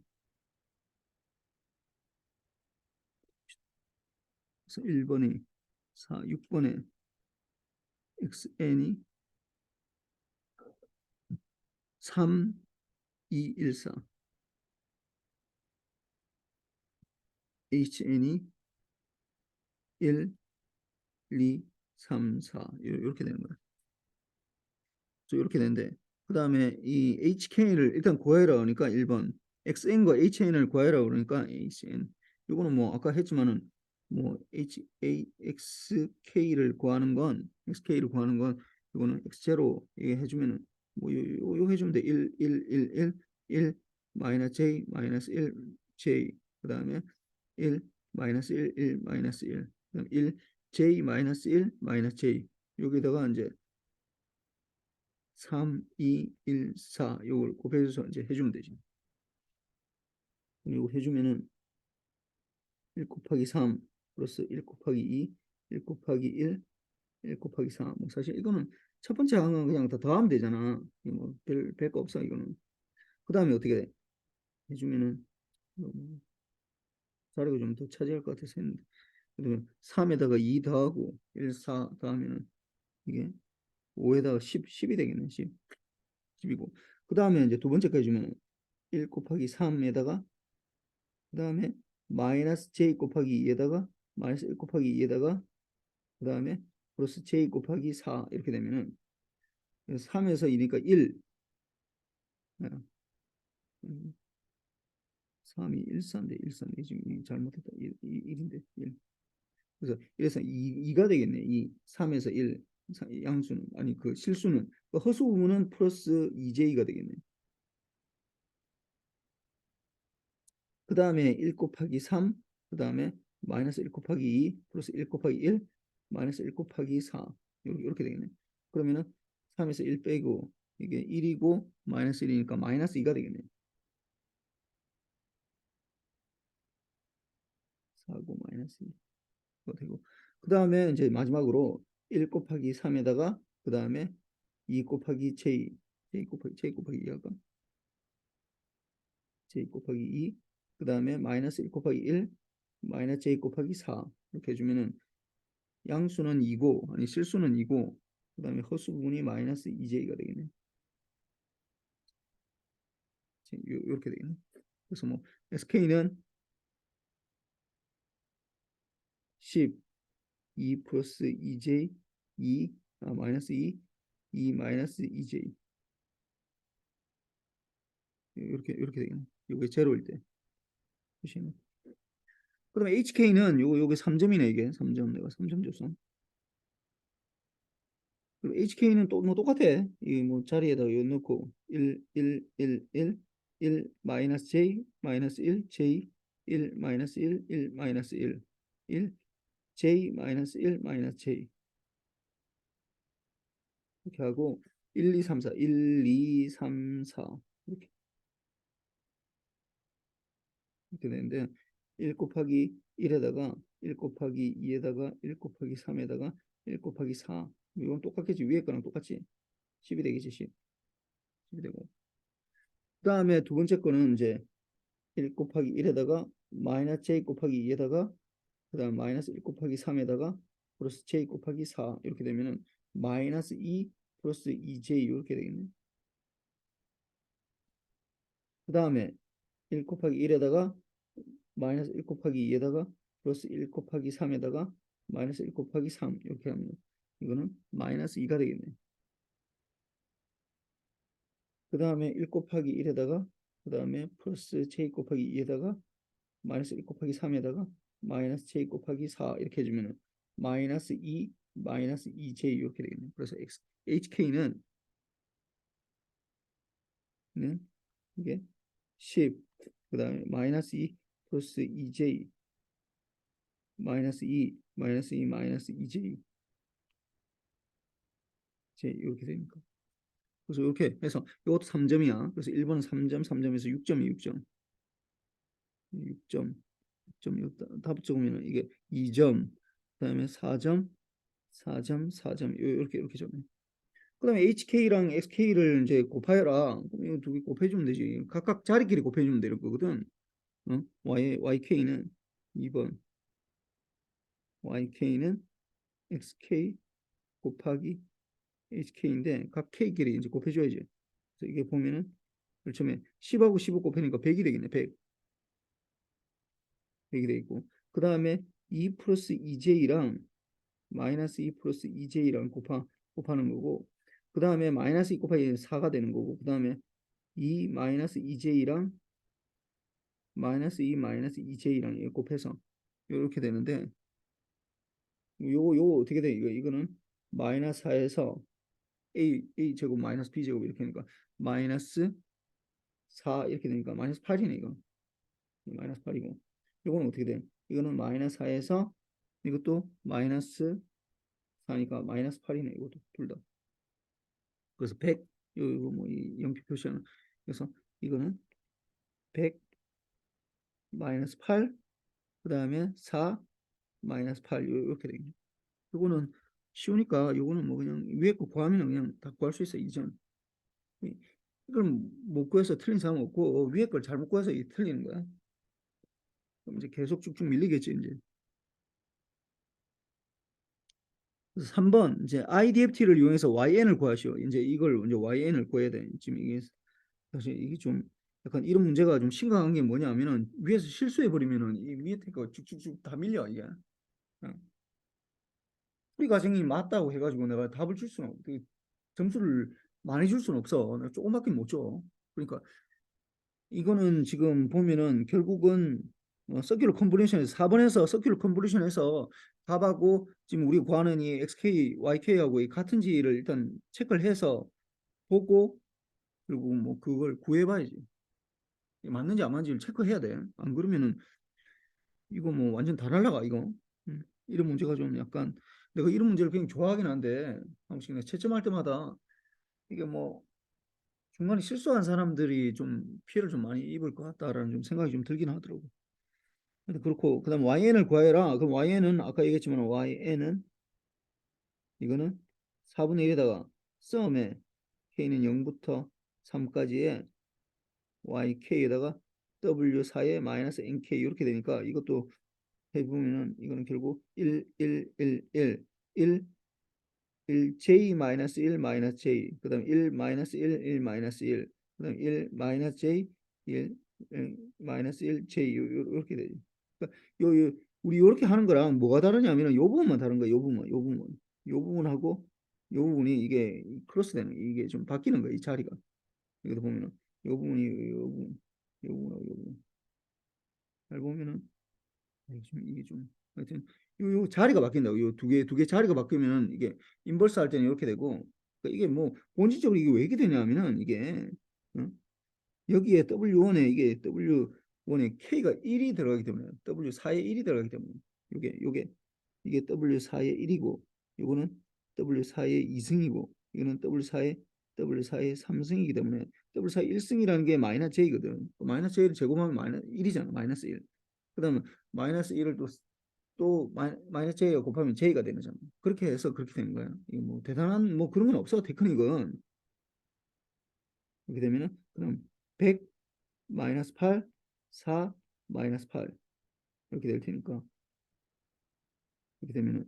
Speaker 1: 그래서 1번이 4, 6번에 XN이 3, 2, 1, 4. HN이 1, 2, 3, 4. 이렇게 되는 거야. 이렇게 되는데 그 다음에 이 HK를 일단 구해라 그러니까 1번 XN과 HN을 구해라 그러니까 HN 이거는 뭐 아까 했지만은 뭐 XK를 구하는 건 이거는 X0 이게 해주면은 뭐 요 해주면 돼 1, 1, 1, 1, 1 마이너스 J 마이너스 1 J 그 다음에 1 마이너스 1, 1 마이너스 1 그다음 1 J 마이너스 1 마이너스 J 여기다가 이제 3, 2, 1, 4 요걸 곱해줘서 이제 해주면 되지. 이거 해주면은 1 곱하기 3 플러스 1 곱하기 2, 1 곱하기 1, 1 곱하기 4. 뭐 사실 이거는 첫 번째 항은 그냥 다 더하면 되잖아. 별거 없어 이거는. 그 다음에 어떻게 돼? 해주면은 자료가 좀 더 차지할 것 같아서 했는데. 그러면 3에다가 2 더하고 1, 4 더하면은 이게 5에다가 10이 되겠네. 10이고. 그 다음에 이제 두 번째까지 주면 1 곱하기 3에다가 그 다음에 마이너스 j 곱하기 2에다가 마이너스 1 곱하기 2에다가 그 다음에 플러스 j 곱하기 4 이렇게 되면은 3에서 2니까 1 3이 1, 4인데 1, 4인데 지금 잘못했다 1인데 1 그래서 1에서 2가 되겠네 2 3에서 1 양수는 아니 그 실수는 그 허수 부분은 플러스 2j가 되겠네 그 다음에 1 곱하기 3, 그 다음에 마이너스 1 곱하기 2, 플러스 1 곱하기 1, 마이너스 1 곱하기 4. 이렇게 되겠네. 그러면은 3에서 1 빼고 이게 1이고 마이너스 1이니까 마이너스 2가 되겠네. 4고 마이너스 2가 되고 그 다음에 이제 마지막으로 1 곱하기 3에다가 그 다음에 2 곱하기 j 곱하기 2 할까? j 곱하기 2 그 다음에 마이너스 1 곱하기 1 마이너스 j 곱하기 4 이렇게 해주면은 양수는 2고 아니 실수는 2고 그 다음에 허수 부분이 마이너스 2j가 되겠네. 이렇게 되겠네. 그래서 뭐 sk는 10 2 플러스 2j 2 마이너스 2 마이너스 2j 이렇게 되겠네. 이게 제로일 때 보시면. 그다음에 HK는 요게 3점이네. 이게 3점 내가 3점 줬어. 그리고 HK는 또 뭐 똑같아. 이 뭐 자리에다가 요 넣고 1 1 1 1 1 마이너스 j 마이너스 1 j 1 마이너스 1 1 마이너스 1 1 j 마이너스 1 마이너스 j 이렇게 하고 1 2 3 4 1 2 3 4 이렇게 되는데 1 곱하기 1에다가 1 곱하기 2에다가 1 곱하기 3에다가 1 곱하기 4 이건 똑같겠지. 위에 거랑 똑같지. 10이 되겠지. 10이 되고 그 다음에 두 번째 거는 이제 1 곱하기 1에다가 마이너스 j 곱하기 2에다가 그 다음 마이너스 1 곱하기 3에다가 플러스 j 곱하기 4 이렇게 되면은 마이너스 2 플러스 2j 이렇게 되겠네. 그 다음에 1 곱하기 1에다가 마이너스 1 곱하기 2에다가 플러스 1 곱하기 3에다가 마이너스 1 곱하기 3 이렇게 하면 이거는 마이너스 2가 되겠네. 그 다음에 1 곱하기 1에다가 그 다음에 플러스 j 곱하기 2에다가 마이너스 1 곱하기 3에다가 마이너스 j 곱하기 4 이렇게 해주면 마이너스 2 마이너스 2j 이렇게 되겠네. 그래서 HK는 이게 10 그 다음에 마이너스 2 플러스 2j 마이너스 2 마이너스 2 마이너스 2j 이렇게 됩니까? 그래서 이렇게 해서 이것도 3점이야. 그래서 1번은 3점, 3점에서 6점이 6점. 6점, 6점. 답 적으면 이게 2점, 그다음에 4점, 4점, 4점 이렇게 적네. 그다음에 HK랑 SK를 이제 곱하여라. 그럼 이거 2개 곱해주면 되지. 각각 자리끼리 곱해주면 되는 거거든. YK는 2번, YK는 XK 곱하기 HK인데 각 K끼리 이제 곱해줘야지. 그래서 이게 보면은 처음에 10하고 15 곱하니까 100이 되겠네. 100이 되겠고 그 다음에 2 플러스 2j랑 마이너스 2 플러스 2j랑 곱하는 거고 그 다음에 마이너스 2 곱하기 4가 되는 거고 그 다음에 2 마이너스 2j랑 마이너스 2 마이너스 2j랑 곱해서 이렇게 되는데 요거 어떻게 돼? 이거는 마이너스 4에서 a 제곱 마이너스 b 제곱 이렇게 하니까 마이너스 4 이렇게 되니까 마이너스 8이네. 이거 마이너스 8이고 이거는 어떻게 돼? 이거는 마이너스 4에서 이것도 마이너스 4니까 마이너스 8이네. 이것도 둘 다. 그래서 100 이거 뭐 이 영표 표시하는 그래서 이거는 100 마이너스 8 그다음에 4 마이너스 8 이렇게 되겠네. 이거는 쉬우니까 이거는 뭐 그냥 위에 거 구하면 그냥 다 구할 수 있어. 이전 이걸 못 구해서 틀린 사람 없고 위에 걸 잘못 구해서 이 틀리는 거야. 그럼 이제 계속 쭉쭉 밀리겠지 이제. 그래서 3번 이제 IDFT를 이용해서 YN을 구하시오. 이제 이걸 이제 YN을 구해야 돼. 지금 이게 사실 이게 좀 약간 이런 문제가 좀 심각한 게 뭐냐면은 위에서 실수해 버리면은 이 위에 거 쭉쭉쭉 다 밀려 이게. 풀이 과정이 맞다고 해가지고 내가 답을 줄 수는 없, 점수를 많이 줄 수는 없어. 내가 조금밖에 못 줘. 그러니까 이거는 지금 보면은 결국은 서큘러 컨볼루션에서 4번에서 서큘러 컨볼루션에서 답하고 지금 우리 구하는 이 XK, YK하고 같은지를 일단 체크를 해서 보고 그리고 뭐 그걸 구해봐야지. 맞는지 안 맞는지를 체크해야 돼. 안 그러면은 이거 뭐 완전 다 날라가 이거. 이런 문제가 좀 약간 내가 이런 문제를 굉장히 좋아하긴 한데 한 번씩 내가 채점할 때마다 이게 뭐 중간에 실수한 사람들이 좀 피해를 좀 많이 입을 것 같다라는 좀 생각이 좀 들긴 하더라고. 근데 그렇고 그다음 YN을 구해라. 그럼 YN은 아까 얘기했지만 YN은 이거는 4분의 1에다가 썸에 K는 0부터 3까지의 YK에다가 W4에 마이너스 NK 이렇게 되니까 이것도 해보면은 이거는 결국 1, 1, 1, 1, 1, 1 J 마이너스 1 마이너스 J 그다음 1 마이너스 1 1 마이너스 1 그다음 1 마이너스 J 1 마이너스 1 J 이렇게 되죠. 그러니까 우리 이렇게 하는 거랑 뭐가 다르냐면은 요 부분만 다른 거예요. 요 부분하고 요 부분이 이게 크로스되는 이게 좀 바뀌는 거예요. 이 자리가 여기도 보면은 요 부분이 요 부분 요 부분하고 요 부분 잘 보면은 이게 좀 하여튼 요 자리가 바뀐다고 요 두 개 자리가 바뀌면은 이게 인버스 할 때는 이렇게 되고 그러니까 이게 뭐 본질적으로 이게 왜 이렇게 되냐면은 이게 어? 여기에 W1에 이게 W1에 K가 1이 들어가기 때문에 W4에 1이 들어가기 때문에 요게 이게 W4의 1이고 요거는 W4의 2승이고 이거는 W4의 3승이기 때문에 W4의 1승이라는 게 마이너스 J거든. 마이너스 J를 제곱하면 마이너스 1이잖아. 마이너스 1. 그다음에 마이너스 1을 또 마이너스 J가 곱하면 J가 되는 거잖아. 그렇게 해서 그렇게 되는 거야. 이거 뭐 대단한 뭐 그런 건 없어. 테크닉은. 이렇게 되면은 그럼 100 마이너스 8, 4 마이너스 8 이렇게 될 테니까 이렇게 되면은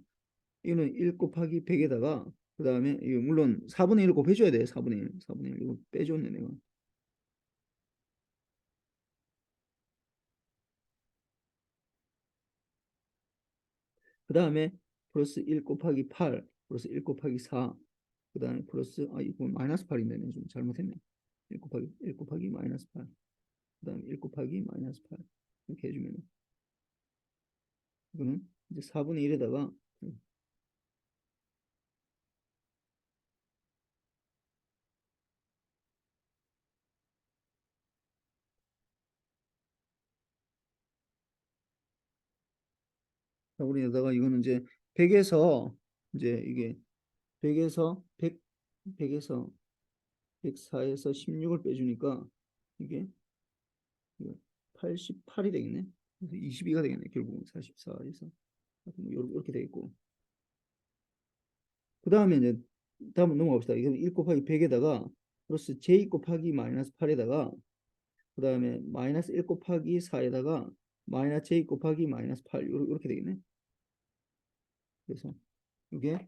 Speaker 1: 이거는 1 곱하기 100에다가 그 다음에 이거 물론 4분의 1을 곱해줘야 돼. 4분의 1. 4분의 1 이거 빼줬네 내가. 그 다음에 플러스 1 곱하기 8 플러스 1 곱하기 4 그 다음에 플러스 이거 마이너스 8인데 내가 좀 잘못했네. 1 곱하기 마이너스 8 그 다음에 1 곱하기 마이너스 8 이렇게 해주면 이거는 이제 4분의 1에다가 4분의 1에다가 이거는 이제 100에서 이제 이게 100에서 100에서 104에서 16을 빼주니까 이게 88이 되겠네. 그래서 22가 되겠네. 결국은 44에서 이렇게 되겠고. 그 다음에 이제 다음 넘어갑시다. 이거 1 곱하기 100에다가 플러스 j 곱하기 마이너스 8에다가 그 다음에 마이너스 1 곱하기 4에다가 마이너스 j 곱하기 마이너스 8 이렇게 되겠네. 그래서 이게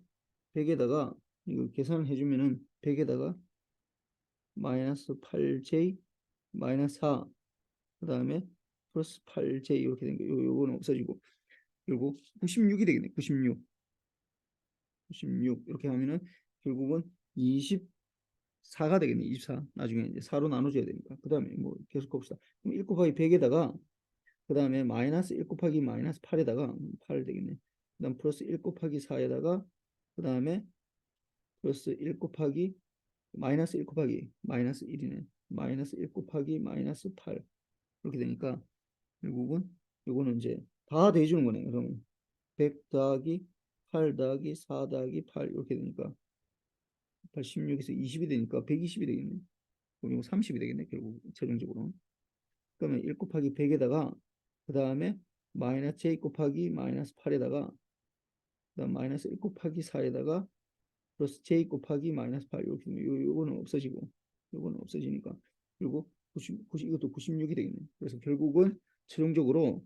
Speaker 1: 100에다가 이거 계산을 해주면은 100에다가 마이너스 8j 마이너스 4 그 다음에 플러스 8j 이렇게 된 거. 요거는 없어지고 결국 96이 되겠네. 96. 96 이렇게 하면은 결국은 24가 되겠네. 24. 나중에 이제 4로 나눠줘야 되니까. 그 다음에 뭐 계속 봅시다. 그럼 1 곱하기 100에다가 그 다음에 마이너스 1 곱하기 마이너스 8에다가 8 되겠네. 그 다음 플러스 1 곱하기 4에다가 그 다음에 플러스 1 곱하기 마이너스 1 곱하기 마이너스 1이네. 마이너스 1 곱하기 마이너스 8 이렇게 되니까 결국은 요거는 이제 다 대주는 거네. 그럼 100 더하기 8 더하기 4 더하기 8 이렇게 되니까 86에서 20이 되니까 120이 되겠네. 그럼 이거 30이 되겠네. 결국 최종적으로. 그러면 1 곱하기 100에다가 그 다음에 마이너스 j 곱하기 마이너스 8에다가 그다음 마이너스 1 곱하기 4에다가 플러스 j 곱하기 마이너스 8 이렇게 되면 요거는 없어지고 요거는 없어지니까 그리고 90 이것도 96이 되겠네. 그래서 결국은 최종적으로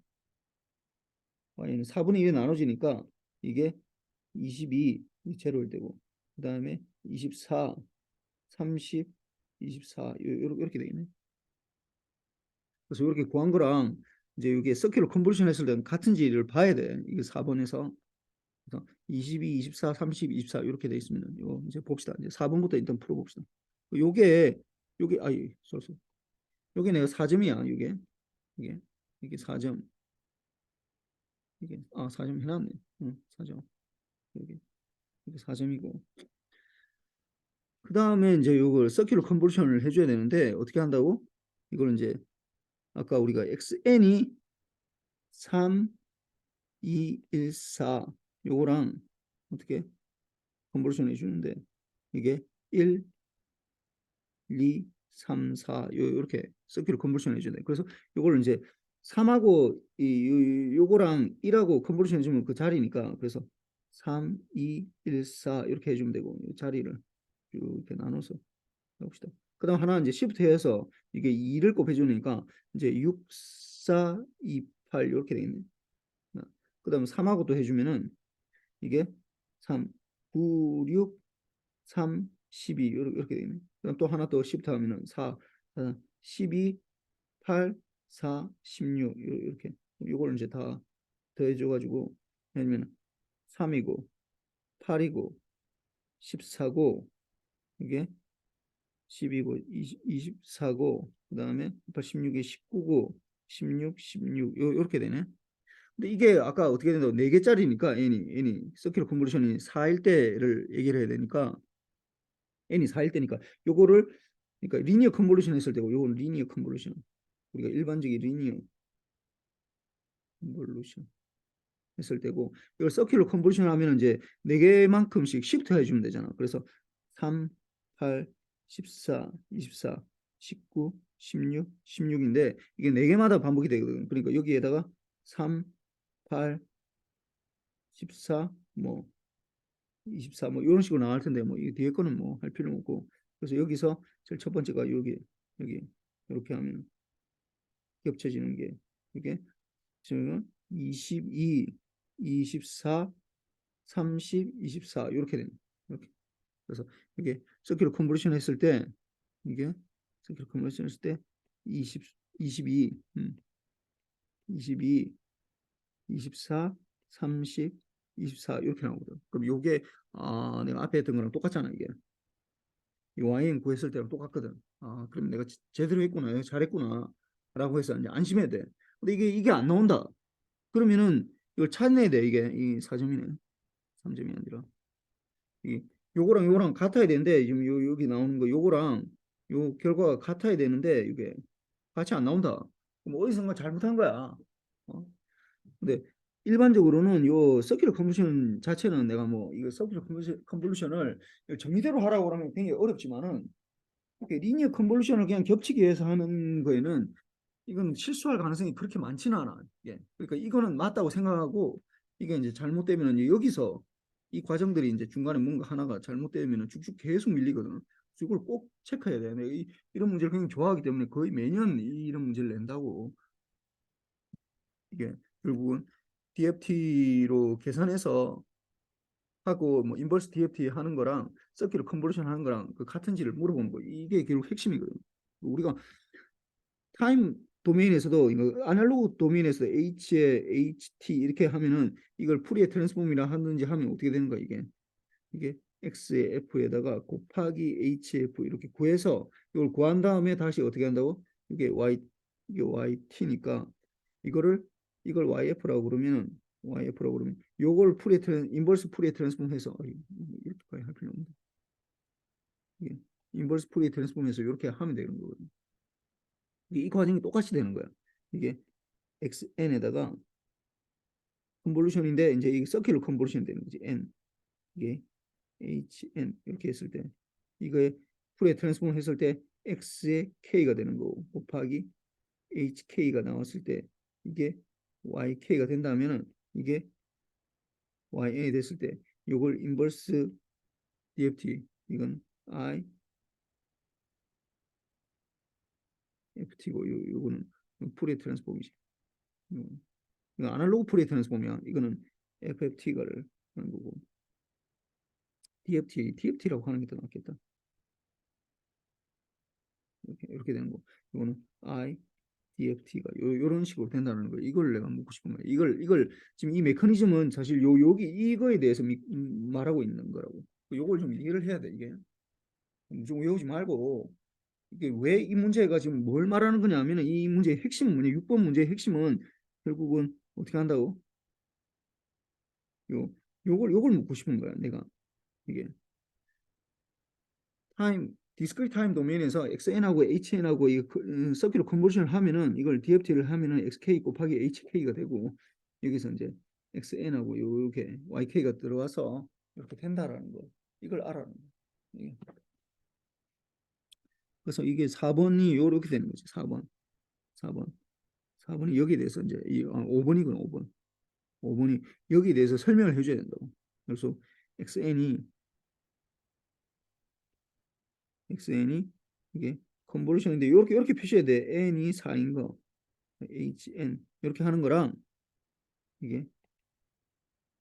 Speaker 1: y는 4분의 1이 나눠지니까 이게 22 제로일 때고 그 다음에 24 30 24 이렇게 되겠네. 그래서 이렇게 구한 거랑 이제 이게 서큐로 컨버전 했을 때는 같은지를 봐야 돼. 이게 4번에서 그래서 22, 24, 30, 24 이렇게 돼 있으면 이거 이제 봅시다. 이제 4번부터 일단 풀어 봅시다. 요게 쏘 요게 내가 4점이야. 이게 이게 4점. 이게 4점 해놨네. 응, 4점. 여기 이게 4점이고 그 다음에 이제 요걸 서큐러 컨버전을 해줘야 되는데 어떻게 한다고? 이걸 이제 아까 우리가 xn이 3, 2, 1, 4 요거랑 어떻게 컨버전 해주는데 이게 1, 2, 3, 4 요렇게 서킷을 컨버션 해줘야 돼. 그래서 요거를 이제 3하고 요거랑 1하고 컨버션 해주면 그 자리니까 그래서 3, 2, 1, 4 이렇게 해주면 되고 이 자리를 이렇게 나눠서 해봅시다. 그다음 하나 이제 시프트 해서 이게 2를 곱해주니까 이제 6, 4, 2, 8 이렇게 되겠네. 그다음 3하고 또 해주면은 이게 3, 9, 6, 3, 12 이렇게 되네. 그럼 또 하나 더 시프트 하면은 4, 12, 8, 4, 16 이렇게 이걸 이제 다 더해줘 가지고 아니면 3이고 8이고 14고 이게 10이고 24고 그다음에 8, 16이 19고 16, 16 요렇게 되네. 근데 이게 아까 어떻게 된다고 4개짜리니까 n이 서큘 컨볼루션이 4일 때를 얘기를 해야 되니까 n이 4일 때니까 요거를 그러니까 리니어 컨볼루션 했을 때고 요거는 리니어 컨볼루션 우리가 일반적인 리니어 컨볼루션 했을 때고 이걸 서큘러 컨볼루션 하면 이제 4개만큼씩 시프트 해주면 되잖아. 그래서 3, 8, 14, 24, 19, 16, 16인데 이게 4개마다 반복이 되거든. 그러니까 여기에다가 3, 8, 14, 뭐 24, 뭐 이런 식으로 나갈 텐데 뭐 이 뒤에 거는 뭐 할 필요는 없고 그래서 여기서 제일 첫 번째가 여기 이렇게 하면 겹쳐지는 게 이게 지금 22, 24, 30, 24 이렇게 됩니다. 이렇게. 그래서 이게 서큘러 컨버전 했을 때 이게 서큘러 컨버전 했을 때 20, 22, 22, 24, 30, 24 이렇게 나오거든. 그럼 요게 내가 앞에 했던 거랑 똑같잖아 이게. 이 YN 구했을 때랑 똑같거든. 그럼 내가 제대로 했구나, 내가 잘했구나 라고 해서 이제 안심해야 돼. 근데 이게 안 나온다. 그러면은 이걸 찾아내야 돼. 이게 이 4점이네. 3점이 아니라. 이 요거랑 같아야 되는데 지금 여기 나오는 거 요거랑 요 결과가 같아야 되는데 이게 같이 안 나온다. 그럼 어디선가 잘못한 거야. 어? 근데 일반적으로는 요 서큘러 컨볼루션 자체는 내가 뭐 이거 서큘러 컨볼루션을 정의대로 하라고 하면 굉장히 어렵지만은 이렇게 리니어 컨볼루션을 그냥 겹치기 위해서 하는 거에는 이건 실수할 가능성이 그렇게 많지는 않아. 예. 그러니까 이거는 맞다고 생각하고 이게 이제 잘못되면 이제 여기서 이 과정들이 이제 중간에 뭔가 하나가 잘못되면 쭉쭉 계속 밀리거든. 이걸 꼭 체크해야 돼. 내가 이런 문제를 굉장히 좋아하기 때문에 거의 매년 이런 문제를 낸다고. 이게 결국은 DFT로 계산해서 하고 뭐 인버스 DFT 하는 거랑 서킷 컨버전 하는 거랑 그 같은지를 물어보는 거. 이게 결국 핵심이거든. 우리가 타임 도메인에서도 이거 아날로그 도메인에서 H에 HT 이렇게 하면은 이걸 풀이의 트랜스폼이라 하는지 하면 어떻게 되는 거야 이게 X의 F에다가 곱하기 HF 이렇게 구해서 이걸 구한 다음에 다시 어떻게 한다고 이게 YT니까 이걸 YF라고 그러면 요걸 인버스 풀이의 트랜스폼 해서 이렇게까지 할 필요 없는데 이게 인버스 풀이의 트랜스폼 해서 이렇게 하면 되는 거거든. 이 과정이 똑같이 되는 거야. 이게 XN에다가 컨볼루션인데 이제 이 서큘러 컨볼루션 되는 거지. N 이게 HN 이렇게 했을 때 이거에 풀에 트랜스폼 했을 때 X의 K가 되는 거고 곱하기 HK가 나왔을 때 이게 YK가 된다면은 이게 YN이 됐을 때 이걸 인버스 DFT 이건 IFT고 요거는 풀의 트랜스폼이지. 이거 아날로그 풀의 트랜스폼이야. 이거는 FFT가를 하는 거고 DFT라고 하는 게 더 낫겠다. 이렇게 되는 거. 이거는 DFT가 요런 식으로 된다는 거. 이걸 내가 묻고 싶은 거야. 이걸 지금 이 메커니즘은 사실 여기 이거에 대해서 말하고 있는 거라고. 요걸 좀 이해를 해야 돼. 이게 좀 외우지 말고 이게 왜 이 문제가 지금 뭘 말하는 거냐면 이 문제의 핵심은 뭐냐? 6번 문제의 핵심은 결국은 어떻게 한다고? 요 요걸 묻고 싶은 거야. 내가 이게 디스크리트 타임 도메인에서 XN하고 HN하고 이 서큘러 컨버전을 하면은 이걸 DFT를 하면은 XK 곱하기 HK가 되고 여기서 이제 XN하고 요렇게 YK가 들어와서 이렇게 된다라는 거. 이걸 알아는 거. 그래서 이게 4번이 이렇게 되는 거지. 4번. 4번. 4번이 여기에 대해서 이제 5번이구나. 5번. 5번이 여기에 대해서 설명을 해줘야 된다고. 그래서 xn이 이게 컨버전인데 이렇게 표시해야 돼. n이 4인 거. hn 이렇게 하는 거랑 이게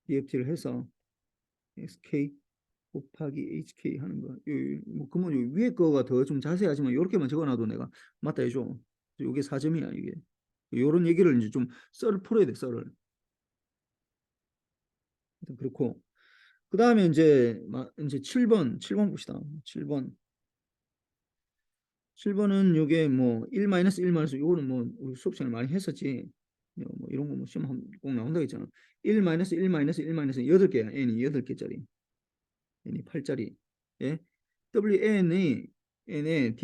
Speaker 1: dft를 해서 sk 곱하기 hk 하는 거. 뭐 그러면 요 위에 거가 더 좀 자세하지만 이렇게만 적어놔도 내가 맞다 해줘. 이게 4점이야 이게. 요런 얘기를 이제 좀 썰을 풀어야 돼 썰을. 그렇고 그 다음에 이제 7번 봅시다. 7번은 요게 뭐 1 마이너스 1 마이너스 요거는 뭐 우리 수업 시간에 많이 했었지. 뭐 이런 거 뭐 시험 꼭 나온다 했잖아. 1 마이너스 1 마이너스 1 마이너스 8개야. n이 8개짜리. n이 8짜리. 예. WN의 n의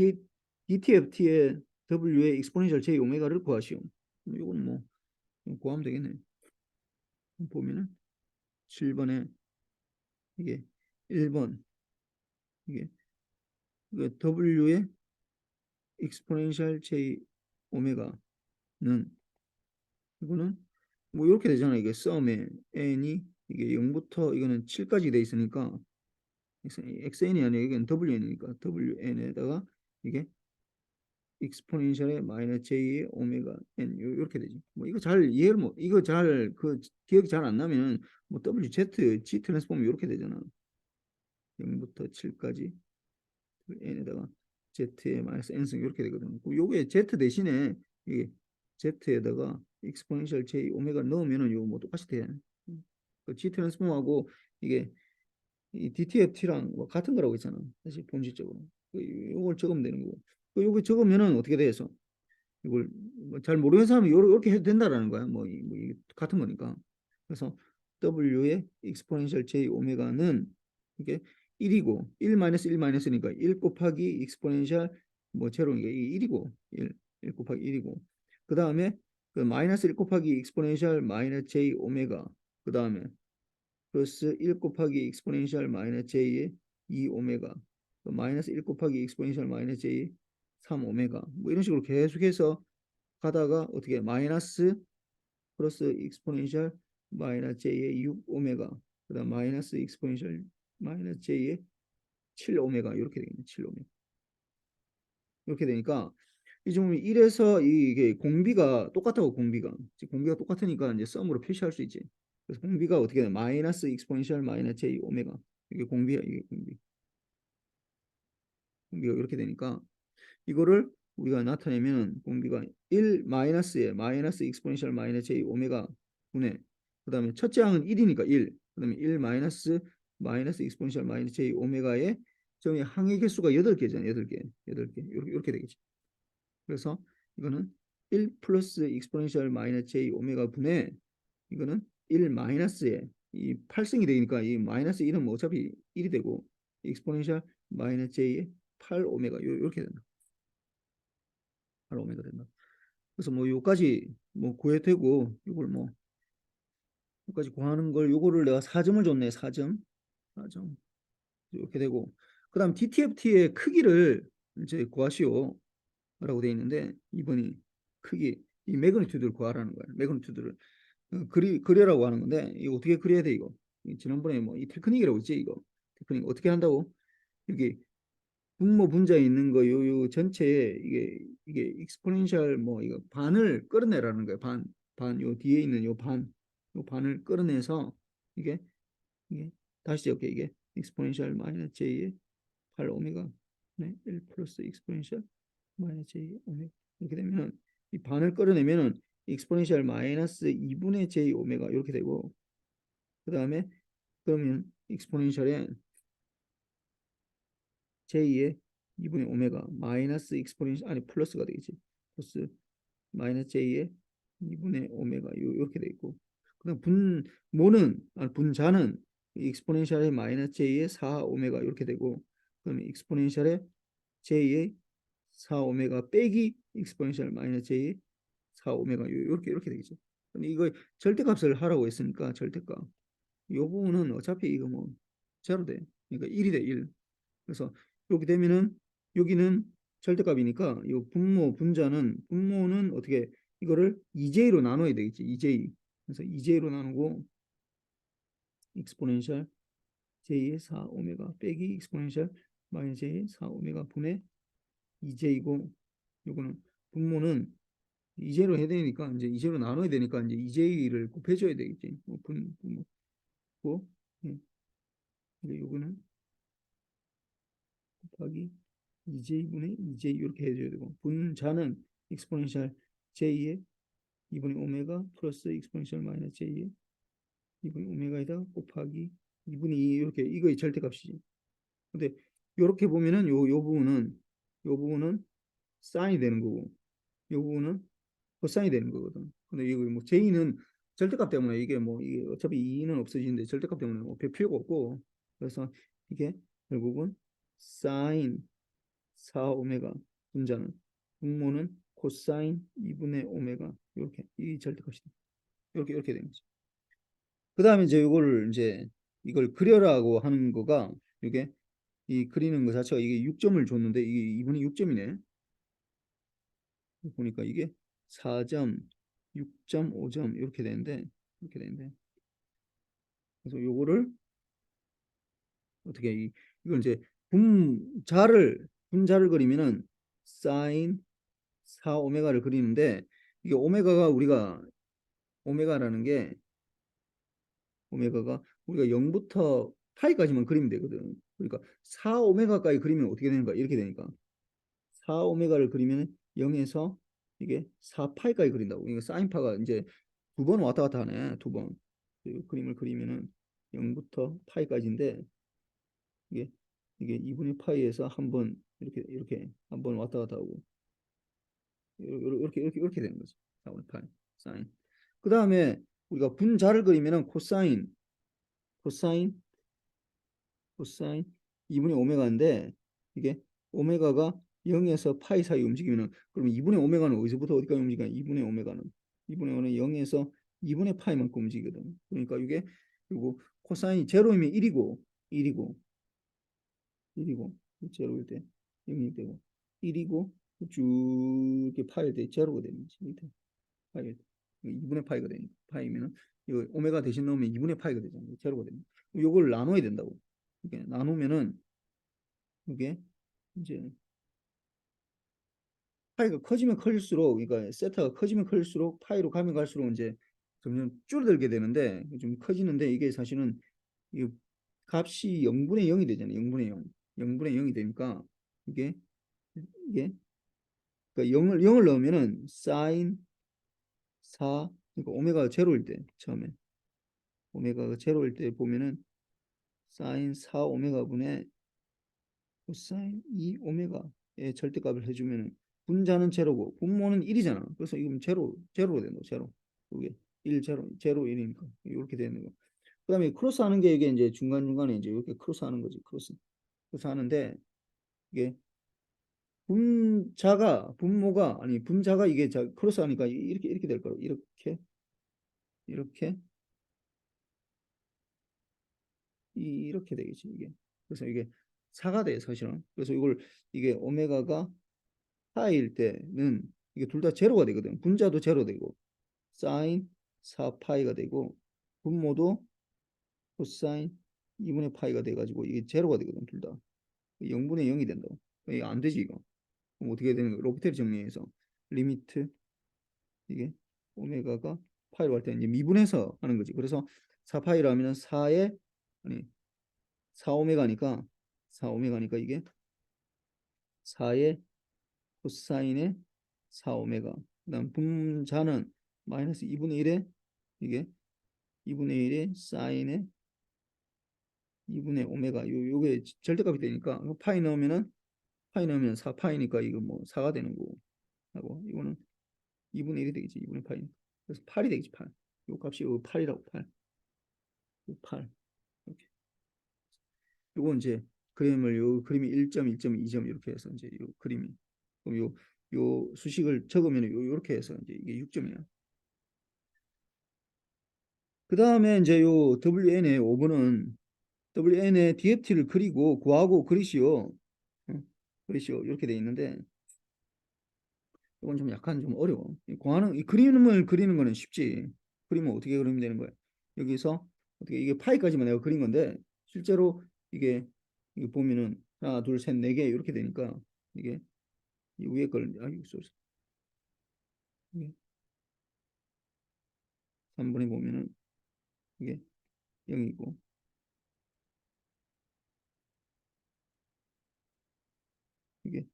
Speaker 1: DTFT의 W의 익스포넨셜 J 오메가를 구하시오. 이건 뭐 구하면 되겠네. 보면은 7번에 이게 1번 이게 그 W의 익스포넨셜 J 오메가는 이거는 뭐 이렇게 되잖아. 이게 썸에 n이 이게 0부터 이거는 7까지 돼 있으니까 xn이 아니라 이건 wn이니까 wn에다가 이게 익스포넨셜의 마이너스 j의 오메가 n 이렇게 되지. 뭐 이거 잘 이해를 뭐 이거 잘 그 기억이 잘 안 나면은 뭐 wz g 트랜스폼 이렇게 되잖아. 0부터 7까지 n에다가 z의 마이너스 n승 이렇게 되거든. 요게 z 대신에 이게 z에다가 익스포넨셜 j 오메가 넣으면은 요거 뭐 똑같이 돼. 그 g 트랜스폼하고 이게 이 DTFT랑 뭐 같은 거라고 했잖아. 사실 본질적으로. 요걸 적으면 되는 거고. 요거 적으면은 어떻게 돼서 이걸 뭐잘 모르는 사람은 이렇게 해도 된다라는 거야. 뭐 이게 같은 거니까. 그래서 W의 익스포넨셜 J 오메가는 이게 1이고 1 마이너스 1 마이너스니까 1 곱하기 익스포넨셜 뭐 제로니까 이게 1이고 1 곱하기 1이고 그 다음에 그 마이너스 1 곱하기 익스포넨셜 마이너스 J 오메가 그 다음에 플러스 1 곱하기 익스포넨셜 마이너스 J의 2 오메가 마이너스 1 곱하기 익스포넨셜 마이너스 J의 3 오메가 뭐 이런 식으로 계속해서 가다가 어떻게 마이너스 플러스 익스포넨셜 마이너스 J의 6 오메가 그다음 마이너스 익스포넨셜 마이너스 J의 7 오메가 이렇게 되겠네. 7 오메가 이렇게 되니까 이 좀 1에서 이게 공비가 똑같다고 공비가 똑같으니까 이제 썸으로 표시할 수 있지. 그래서 공비가 어떻게 돼? 마이너스 익스포넨셜 마이너스 J 오메가 이게 공비야 이게 공비가 이렇게 되니까 이거를 우리가 나타내면 공비가 1 마이너스에 마이너스 익스포넨셜 마이너스 j 오메가 분의 그다음에 첫째 항은 1이니까 1 그다음에 1 마이너스 마이너스 익스포넨셜 마이너스 j 오메가의 정의 항의 개수가 8개잖아. 8개 이렇게 되겠지. 그래서 이거는 1 플러스 익스포넨셜 마이너스 j 오메가 분의 이거는 1 마이너스에 이 8승이 되니까 이 마이너스 1은 뭐 어차피 1이 되고 익스포넨셜 마이너스 j의 8 오메가 이렇게 된다. 8 오메가 된다. 그래서 뭐 요까지 뭐 구해도 되고 이걸 뭐 요까지 구하는 걸 요거를 내가 4점을 줬네. 4점. 4점. 이렇게 되고 그다음 DTFT의 크기를 이제 구하시오. 라고 되어 있는데 2번이 크기 이 매그니튜드를 구하라는 거야. 매그니튜드를 그려라고 하는 건데 이거 어떻게 그려야 돼 이거? 지난번에 뭐 이 테크닉이라고 있지 이거. 테크닉 어떻게 한다고? 여기 분모 분자에 있는 거 요 전체에 이게 익스포넨셜 뭐 이거 반을 끌어내라는 거예요. 반 요 뒤에 있는 요 반을 끌어내서 이게 이게 다시 적게 이게 익스포넨셜 마이너스 j의 8 오메가 네, 1 플러스 익스포넨셜 마이너스 j 오메가 이렇게 되면은 이 반을 끌어내면은 익스포넨셜 마이너스 2분의 j 오메가 이렇게 되고 그 다음에 그러면 익스포넨셜에 j의 2분의 오메가 마이너스 익스포넨셜 아니 플러스가 되겠지. 플러스 마이너스 j의 2분의 오메가 이렇게 돼 있고 그다음 분자는 익스포넨셜의 마이너스 j의 4 오메가 이렇게 되고 그다음에 익스포넨셜의 j의 4 오메가 빼기 익스포넨셜 마이너스 j의 4 오메가 이렇게 되겠죠. 근데 이거 절대값을 하라고 했으니까 절대값 이 부분은 어차피 이거 뭐 제로 돼. 그러니까 1이 돼 1. 그래서 이렇게 되면은 여기는 절대값이니까 이 분모는 어떻게 이거를 2j로 나눠야 되겠지. 2j. 그래서 2j로 나누고 익스포넨셜 j의 4 오메가 빼기 익스포넨셜 마이너스 j의 4 오메가 분의 2j이고 요거는 분모는 2j로 해야 되니까 이제 2j로 나눠야 되니까 이제 2j를 곱해줘야 되겠지. 분모 예. 요거는 곱하기 2j분의 2j 이렇게 해줘야 되고 분자는 익스포넨셜 j의 2분의 오메가 플러스 익스포넨셜 마이너스 j의 2분의 오메가에다 곱하기 2분의 2 이렇게 이거의 절대값이지. 근데 이렇게 보면은 요 부분은 사인이 되는 거고 요 부분은 코사인이 되는 거거든. 근데 이거 뭐 j는 절대값 때문에 이게 어차피 2는 없어지는데 절대값 때문에 뭐 별 필요가 없고 그래서 이게 결국은 사인 4 오메가 분자는 분모는 코사인 2분의 오메가 이렇게 이 절대값이다. 이렇게 되는 거죠. 그 다음에 이걸 그려라고 하는 거가 이게 이 그리는 거 자체가 이게 6점을 줬는데 이게 2분의 6점이네. 보니까 이게 4점, 6.5점 이렇게 되는데 그래서 요거를 어떻게 이걸 이제 분자를 그리면은 사인 4 오메가를 그리는데 이게 오메가라는 게 오메가가 우리가 0부터 파이까지만 그리면 되거든. 그러니까 4 오메가까지 그리면 어떻게 되는가? 이렇게 되니까 4 오메가를 그리면 0에서 이게 4 파이까지 그린다고. 이거 사인파가 이제 두 번 왔다 갔다 하네. 두 번. 그림을 그리면은 0부터 파이까지인데 이게 이게 2분의 파이에서 한 번 이렇게 한 번 왔다 갔다 하고 이렇게 되는 거죠. 4분의 파이 사인. 그 다음에 우리가 분자를 그리면은 코사인 코사인 2분의 오메가인데 이게 오메가가 0에서 파이 사이 움직이면은 그러면 2분의 오메가는 어디서부터 어디까지 움직이냐? 2분의 5는 0에서 2분의 파이만큼 움직이거든. 그러니까 이게 그리고 코사인이 제로이면 1이고 제로일 때 0이 되고 1이고 쭉 이렇게 파일 때 제로가 되는 거지. 밑에 파이 2분의 파이가 되니까 파이면은 이거 오메가 대신 넣으면 2분의 파이가 되잖아. 제로가 되는. 이걸 나눠야 된다고. 이게 나누면은 이게 이제 파이가 커지면 커질수록 그러니까 세타가 커지면 커질수록 파이로 가면 갈수록 이제 점점 줄어들게 되는데 좀 커지는데 이게 사실은 이 값이 0분의 0이 되잖아요. 0분의 0. 0분의 0이 되니까 이게 이게 그러니까 0을 넣으면은 사인 4 그러니까 오메가가 제로일 때 처음에 오메가가 제로일 때 보면은 사인 4 오메가 분의 코사인 2 오메가의 절대값을 해주면 분자는 제로고 분모는 1이잖아. 그래서 이건 제로로 된다. 제로. 이게 1 제로 1이니까 이렇게 되는 거. 그다음에 크로스 하는 게 이게 이제 중간중간에 이제 이렇게 크로스 하는 거지. 크로스 하는데 이게 분자가 이게 크로스 하니까 이렇게 될 거예요. 이렇게 이렇게 되겠지 이게. 그래서 이게 4가 돼 사실은. 그래서 이게 오메가가 파일 때는 이게 둘 다 제로가 되거든. 분자도 제로 되고 사인 4파이가 되고 분모도 코사인 2분의 파이가 돼가지고 이게 제로가 되거든. 둘 다. 0분의 0이 된다고. 이게 안 되지 이거. 그럼 어떻게 되는 거야? 로피텔 정리해서 리미트 이게 오메가가 파이로 할 때는 이제 미분해서 하는 거지. 그래서 4파이라면 4에 아니 4오메가니까 4오메가니까 이게 4의 코사인의 4오메가. 그다음 분자는 마이너스 2분의 1에 이게 2분의 1의 사인의 2분의 오메가. 요게 절대값이 되니까 파이 넣으면 4파이니까 이거 뭐 4가 되는 거고 하고 이거는 2분의 1이 되겠지. 2분의 파이. 그래서 8이 되겠지. 8. 요 값이 요 8이라고 8. 요 8. 이렇게. 요거 이제 그림이 1점, 1점, 2점 이렇게 해서 이제 요 그림이 그럼 요 수식을 적으면 요렇게 해서 이제 이게 6점이야. 그 다음에 이제 요 WN의 5번은 WN의 DFT를 그리고 구하고 그리시오. 응? 레시오 이렇게 돼 있는데 이건 좀 약간 좀 어려워. 이 그림을 그리는 거는 쉽지. 그림은 어떻게 그리면 되는 거야? 여기서 어떻게 이게 파이까지만 내가 그린 건데 실제로 이게 이게 보면은 하나, 둘, 셋, 네 개 이렇게 되니까 이게 이 위에 걸 이거 쏘리. 이게 3번에 보면은 이게 0이고 이게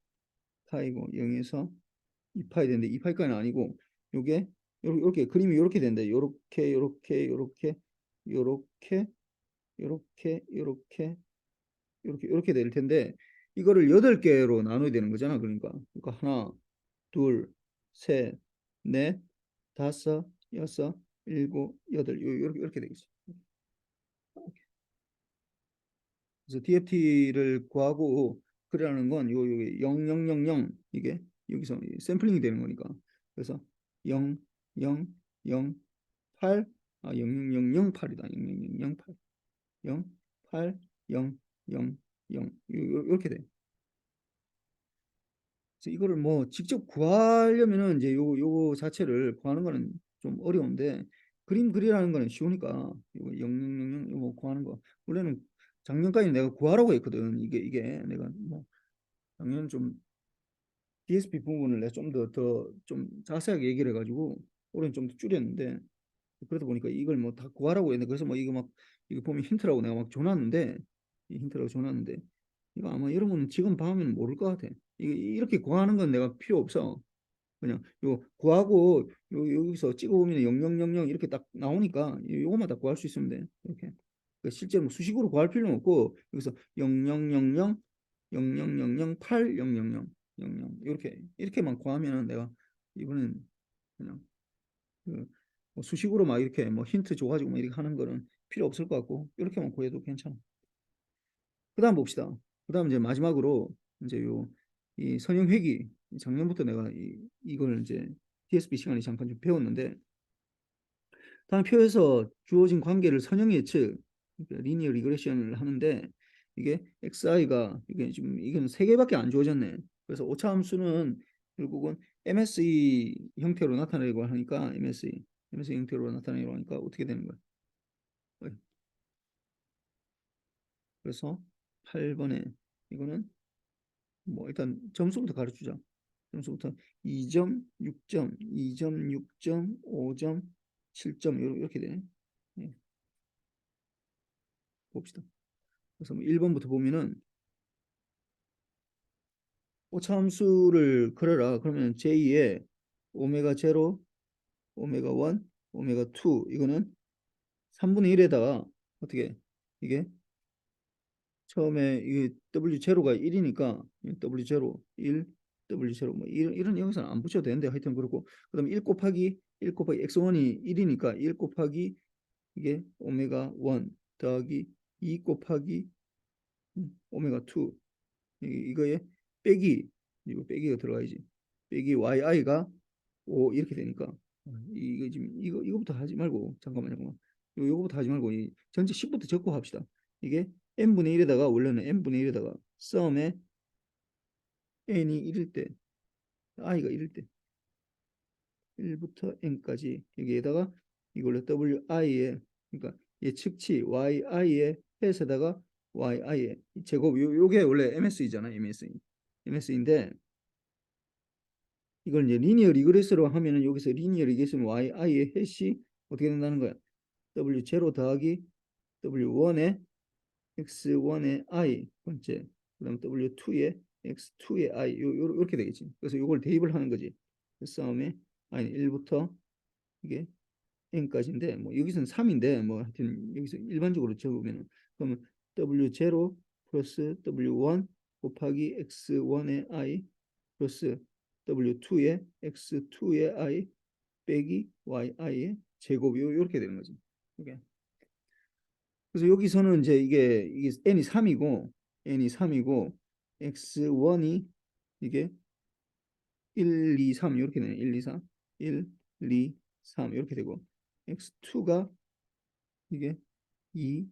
Speaker 1: 파이고 0에서 2파이 되는데 2파이까지는 아니고 요게 요렇게 그림이 요렇게 된대. 요렇게 요렇게 요렇게 요렇게 요렇게 요렇게 이렇게 될 텐데 이거를 8개로 나눠야 되는 거잖아. 그러니까 하나, 둘, 셋, 넷, 다섯, 여섯, 일곱, 여덟 이렇게 되겠지. 그래서 DFT를 구하고 그러라는 건 요 0000 이게 여기서 샘플링이 되는 거니까. 그래서 0 0 0 8 00008이다. 00008 0 8 0 0 0 이렇게 돼. 그래서 이거를 뭐 직접 구하려면은 이제 요 자체를 구하는 거는 좀 어려운데 그림 그리라는 거는 쉬우니까 이거 0000 이거 뭐 구하는 거 원래는 작년까지 내가 구하라고 했거든. 이게 내가 뭐 작년 좀 DSP 부분을 내가 좀 더 좀 자세하게 얘기를 해가지고 올해는 좀 더 줄였는데 그러다 보니까 이걸 뭐 다 구하라고 했는데 그래서 뭐 이거 막 이거 보면 힌트라고 내가 막 줘놨는데 이 힌트라고 줘놨는데 이거 아마 여러분 지금 봐면 모를 것 같아. 이렇게 구하는 건 내가 필요 없어. 그냥 요 구하고 여기서 찍어보면 0000 이렇게 딱 나오니까 요거만 다 구할 수 있으면 돼. 이렇게. 그러니까 실제로 뭐 수식으로 구할 필요는 없고 여기서 0000 0000 8 000 00 이렇게만 구하면 내가 이번엔 그냥 그뭐 수식으로 막 이렇게 뭐 힌트 줘가지고 막 이렇게 하는 거는 필요 없을 것 같고 이렇게만 구해도 괜찮아. 그다음 봅시다. 그다음 이제 마지막으로 이제 요 이 선형회귀 작년부터 내가 이걸 이제 TSP 시간에 잠깐 좀 배웠는데 다음 표에서 주어진 관계를 선형 예측 리니어 리그레션을 하는데 이게 XI가 이게 지금 이건 세 개밖에 안 주어졌네. 그래서 오차 함수는 결국은 MSE 형태로 나타내고 하니까 MSE 형태로 나타내고 하니까 어떻게 되는 거야? 그래서 8번에 이거는 뭐 일단 점수부터 가르치자. 점수부터 2점, 6점, 2점, 6점, 5점, 7점 이렇게 되네. 예, 봅시다. 그래서 뭐 1번부터 보면은 오차함수를 그려라. 그러면 제2의 오메가 제로, 오메가 1, 오메가 2 이거는 3분의 1에다가 어떻게 이게 처음에 이게 W 제로가 1이니까 W 제로 1, W 제로 뭐 이런 여기서는 안 붙여도 되는데 하여튼 그렇고 그다음에 1 곱하기 X1이 1이니까 1 곱하기 이게 오메가 1 더하기 2 곱하기 오메가 2 이거에 빼기 이거 빼기가 들어가야지 빼기 YI가 5 이렇게 되니까 이거 지금 이거부터 하지 말고 잠깐만 요거부터 하지 말고 이 전체 10부터 적고 합시다. 이게 n분의 1에다가 원래는 n분의 1에다가 썸에 n이 1일 때 i가 1일 때 1부터 n까지 여기에다가 이걸로 wi에 그러니까 예측치 yi의 햇에다가 yi의 제곱 요게 원래 MS이잖아. MS인데 이걸 이제 리니어 리그레스로 하면은 여기서 리니어 리그레스는 yi의 햇이 어떻게 된다는 거야? w0 더하기 w1의 x1의 i 번째 그다음 w2의 x2의 i 요렇게 되겠지. 그래서 요걸 대입을 하는 거지. 그 싸움에 아니 1부터 이게 n까지인데 뭐 여기서는 3인데 뭐 하여튼 여기서 일반적으로 적으면 그러면 w0 플러스 w1 곱하기 x1의 i 플러스 w2의 x2의 i 빼기 yi의 제곱이 요렇게 되는 거지. 이게 그래서 여기서는 이제 이게 n이 3이고 x1이 이게 1, 2, 3 이렇게 되네. 1, 2, 3 1, 2, 3 이렇게 되고 x2가 이게 2,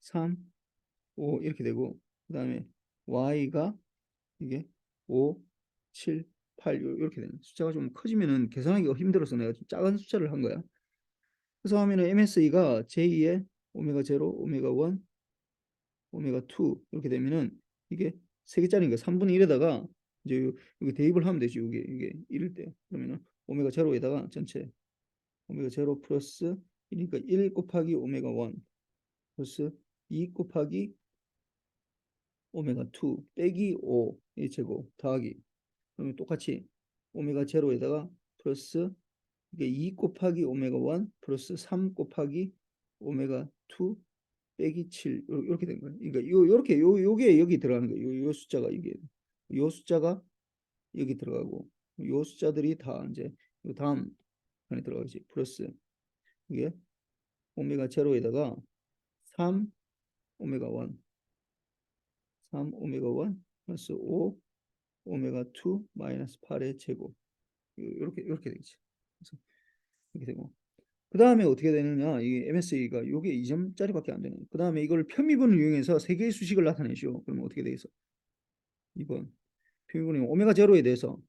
Speaker 1: 3, 5 이렇게 되고 그다음에 y가 이게 5, 7, 8 이렇게 되는 숫자가 좀 커지면은 계산하기가 힘들어서 내가 좀 작은 숫자를 한 거야. 그래서 하면은 MSE가 J의 오메가 0, 오메가 1, 오메가 2 이렇게 되면은 이게 세 개짜리니까 3분의 1에다가 이제 여기 대입을 하면 되지. 이게 1일 때. 그러면은 오메가 0에다가 전체 오메가 0 플러스 1이니까 1 곱하기 오메가 1 플러스 2 곱하기 오메가 2 빼기 5의 제곱 더하기 그러면 똑같이 오메가 0에다가 플러스 이게 2 곱하기 오메가 1 플러스 3 곱하기 오메가 2 빼기 7 이렇게 된 거예요. 그러니까 요렇게 요게 여기 들어가는 거예요. 요 숫자가 이게 요 숫자가 여기 들어가고 요 숫자들이 다 이제 요 다음 칸에 들어가지. 플러스 이게 오메가 0에다가 3 오메가 1 3 오메가 1 플러스 5 오메가 2 마이너스 8의 제곱 이렇게 되겠지. 그래서 이렇게 되고 그 다음에 어떻게 되느냐 이 MSE가 요게 2점짜리밖에 안 되는 그 다음에 이걸 편미분을 이용해서 세 개의 수식을 나타내죠. 그러면 어떻게 되겠어? 2번 편미분이 오메가 제로에 대해서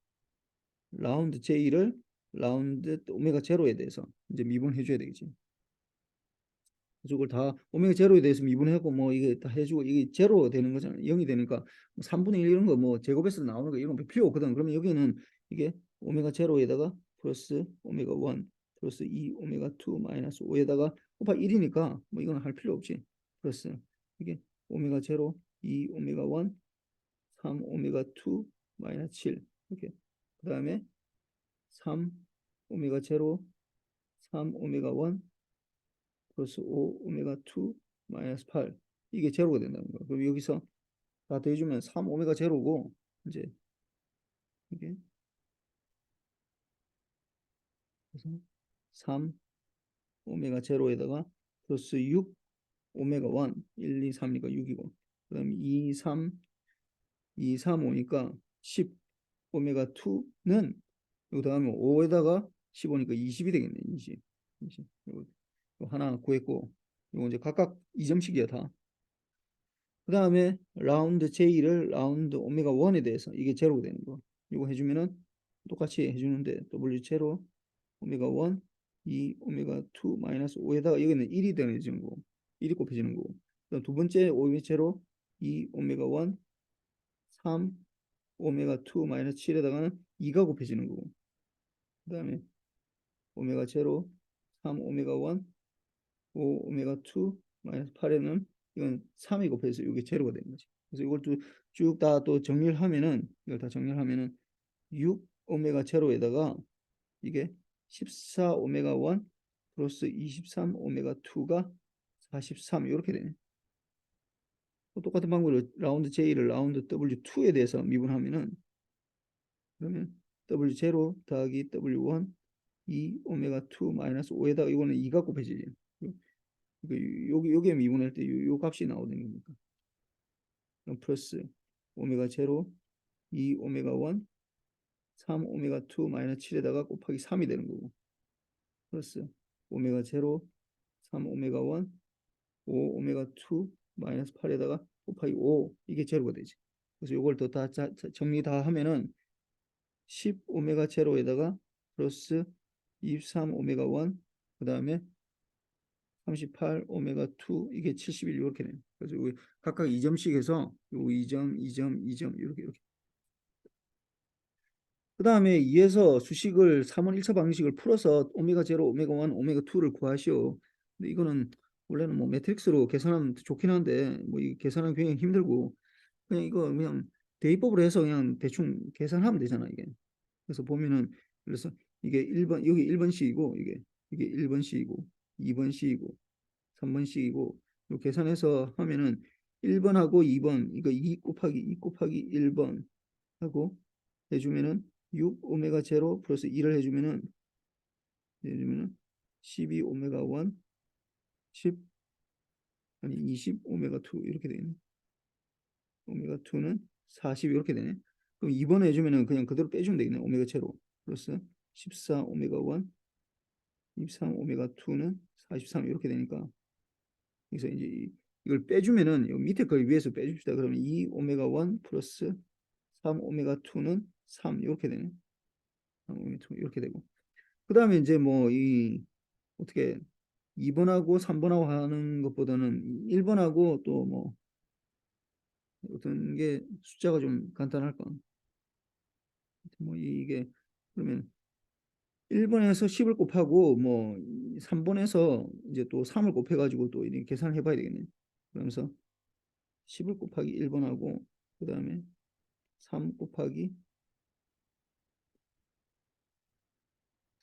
Speaker 1: 라운드 J를 라운드 오메가 제로에 대해서 이제 미분해 줘야 되겠지. 이걸 다 오메가 제로에 대해서 미분하고 뭐 이게 다 해주고 이게 제로 되는 거잖아. 0이 되니까 뭐 3분의 1 이런 거 뭐 제곱해서 나오는 거 이런 거 필요 없거든. 그러면 여기는 이게 오메가 제로에다가 플러스 오메가 1 플러스 2 오메가 2 마이너스 5에다가 곱하 1이니까 뭐 이건 할 필요 없지. 플러스 이게 오메가 제로 2 오메가 1 3 오메가 2 마이너스 7 이렇게 그 다음에 3 오메가 제로 3 오메가 1 플러스 5 오메가 2 마이너스 8 이게 제로가 된다는 거야. 그럼 여기서 다 더해주면 3 오메가 제로고 이제 이게 그래서 3 오메가 제로에다가 플러스 6 오메가 1 1, 2, 3이니까 6이고 그다음에 2, 3 2, 3, 5니까 10 오메가 2는 이거 더하면 5에다가 15니까 20이 되겠네. 20. 20. 이거 하나 구했고 이거 이제 각각 2점씩이야 다. 그 다음에 라운드 J를 라운드 오메가 1에 대해서 이게 제로가 되는 거. 이거 해주면은 똑같이 해주는데 W 제로 오메가 1 2 오메가 2 마이너스 5에다가 여기는 1이 되는 거고 1이 곱해지는 거고 그다음 두 번째 오메가 제로 2 오메가 1 3 오메가 2 마이너스 7에다가는 2가 곱해지는 거고 그 다음에 오메가 제로 3 오메가 1 5 오메가 2 마이너스 8에는 이건 3이 곱해서 이게 제로가 되는 거지. 그래서 이걸 쭉 다 또 정리를 하면은 이걸 다 정리를 하면은 6 오메가 제로에다가 이게 14 오메가 1 플러스 23 오메가 2가 43 이렇게 되네. 또 똑같은 방법으로 라운드 J를 라운드 W2에 대해서 미분하면은 그러면 W0 더하기 W1 2 오메가 2 마이너스 5에다가 이거는 2가 곱해지지. 여기에 미분할 때 요 값이 나오는 겁니까? 그럼 플러스 오메가 제로 2 오메가 1 3 오메가 2 마이너스 7에다가 곱하기 3이 되는 거고 플러스 오메가 제로 3 오메가 1 5 오메가 2 마이너스 8에다가 곱하기 5 이게 제로가 되지. 그래서 이걸 더 다 정리 다 하면은 10 오메가 제로에다가 플러스 23 오메가 1 그 다음에 38 오메가 2 이게 71 이렇게 돼요. 그래서 여기 각각 2점씩 해서 요 2점, 2점, 2점 이렇게. 그 다음에 2에서 수식을 3원 1차 방식을 풀어서 오메가 0, 오메가 1, 오메가 2를 구하시오. 근데 이거는 원래는 뭐 매트릭스로 계산하면 좋긴 한데 뭐 이 계산하기 굉장히 힘들고 그냥 이거 그냥 대입법으로 해서 그냥 대충 계산하면 되잖아 이게. 그래서 보면은 그래서 이게 1번 여기 1번씩이고 이게 1번씩이고 2번씩이고 3번씩이고 요 계산해서 하면은 1번하고 2번 이거 2 곱하기 2 곱하기 1번 하고 해주면은 6 오메가 제로 플러스 2를 해주면은 12 오메가 1 10 아니 20 오메가 2 이렇게 되네. 오메가 2는 40 이렇게 되네. 그럼 2번 해주면은 그냥 그대로 빼주면 되겠네. 오메가 제로 플러스 14 오메가 1 23 오메가 2는 43 이렇게 되니까 그래서 이제 이걸 빼주면은 요 밑에 걸 위에서 빼줍시다. 그러면 2 오메가 1 플러스 3 오메가 2는 3 이렇게 되네. 3 오메가 2 이렇게 되고. 그다음에 이제 뭐 이 어떻게 2번하고 3번하고 하는 것보다는 1번하고 또 뭐 어떤 게 숫자가 좀 간단할까? 뭐 이게 그러면 1번에서 10을 곱하고 뭐 3번에서 이제 또 3을 곱해가지고 또 이렇게 계산을 해봐야 되겠네. 그러면서 10을 곱하기 1번하고 그 다음에 3 곱하기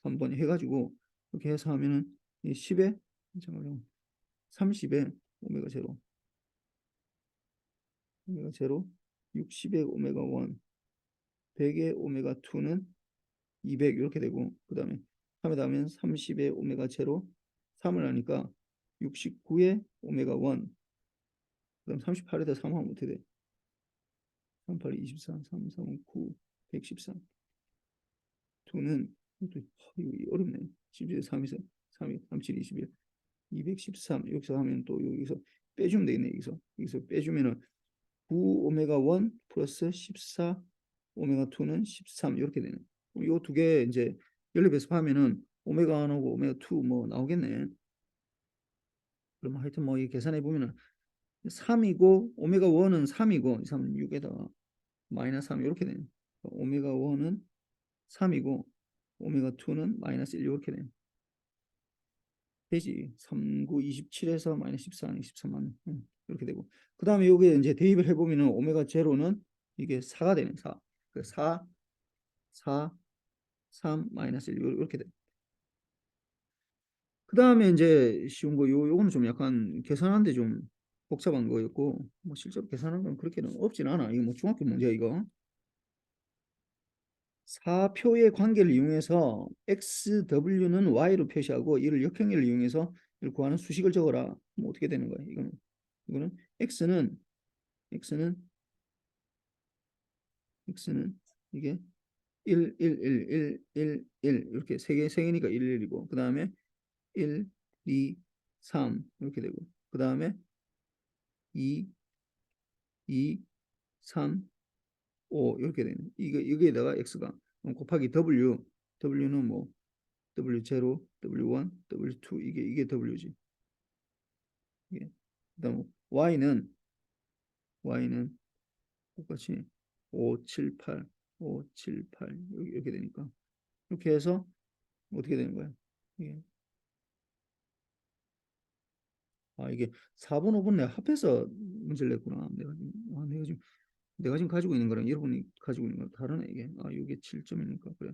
Speaker 1: 3번 해가지고 이렇게 해서 하면은 이 10에 잠깐만요. 30에 오메가 제로, 오메가 제로, 60에 오메가 1, 100에 오메가 2는 200 이렇게 되고 그 다음에 3에다 하면 30에 오메가 제로, 3을 하니까 69에 오메가 1, 그다음 38에다 3 하면 어떻게 돼? 38, 24, 3, 3, 9, 113. 2는 이거 어렵네. 11, 3, 2, 3, 37, 21, 213. 여기서 하면 또 여기서 빼주면 되겠네. 여기서 빼주면은 9 오메가 1 플러스 14 오메가 2는 13 이렇게 되네. 요 두 개 이제 연립 배습하면은 오메가 1하고 오메가 2 뭐 나오겠네. 그럼 하여튼 뭐 이 계산해 보면은 3이고 오메가 1은 3이고 3은 6에다가 마이너스 3 이렇게 되네. 오메가 1은 3이고 오메가 2는 마이너스 1 이렇게 되네. 되지. 3, 9, 27에서 마이너스 14, 23만 이렇게 되고 그 다음에 여기에 이제 대입을 해보면은 오메가 제로는 이게 4가 되네. 4. 그 4, 4, 3, 마이너스 1 이렇게 돼. 그 다음에 이제 쉬운 거 요거는 좀 약간 계산하는데 좀 복잡한 거였고 뭐 실제로 계산하는 건 그렇게는 없진 않아. 이거 뭐 중학교 문제야 이거. 사표의 관계를 이용해서 XW는 Y로 표시하고 이를 역행렬을 이용해서 이를 구하는 수식을 적어라. 뭐 어떻게 되는 거야? 이거는 X는 X는 이게 1, 1, 1, 1, 1, 1 이렇게 세 개니까 1, 1이고 그 다음에 1, 2, 3 이렇게 되고 그 다음에 2, 2, 3, 5 이렇게 되는 여기에다가 X가 곱하기 W는 뭐 W0, W1, W2 이게 W지. 이게. 그다음 Y는 똑같이 5, 7, 8, 5, 7, 8 이렇게 되니까 이렇게 해서 어떻게 되는 거야? 이게 이게 4번, 5번 내가 합해서 문제를 냈구나. 내가 지금 가지고 있는 거랑 여러분이 가지고 있는 거랑 다르네 이게. 이게 7점이니까 그래.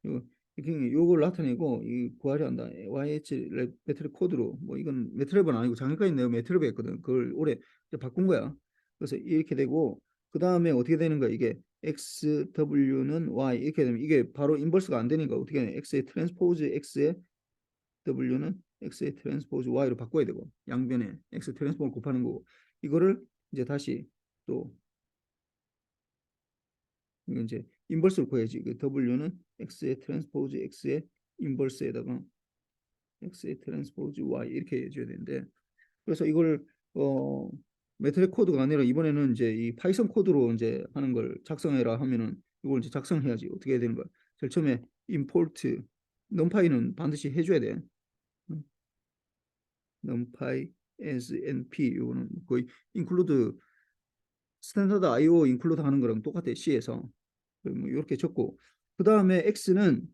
Speaker 1: 요, 요걸 나타내고 이 구하려 한다. YH 매트랩 코드로 뭐 이건 매트랩은 아니고 작년까지 내가 매트랩 했거든. 그걸 올해 바꾼 거야. 그래서 이렇게 되고 그 다음에 어떻게 되는 거야? 이게 XW는 Y 이렇게 되면 이게 바로 인버스가 안 되니까 어떻게 해? X의 트랜스포즈 X의 W는 X의 트랜스포즈 Y로 바꿔야 되고 양변에 X 트랜스포즈 곱하는 거고 이거를 이제 다시 또 이거 이제 인버스를 구해야지. 그 W는 X의 트랜스포즈 X의 인버스에다가 X의 트랜스포즈 Y 이렇게 해줘야 되는데 그래서 이걸 어 매트릭 코드가 아니라 이번에는 이제 이 파이썬 코드로 이제 하는 걸 작성해라 하면은 이걸 이제 작성해야지. 어떻게 해야 되는 거야? 제일 처음에 import numpy는 반드시 해줘야 돼. numpy as np 이거는 거의 include 스탠다드 IO include 하는 거랑 똑같아. C에서 뭐 이렇게 적고 그 다음에 x는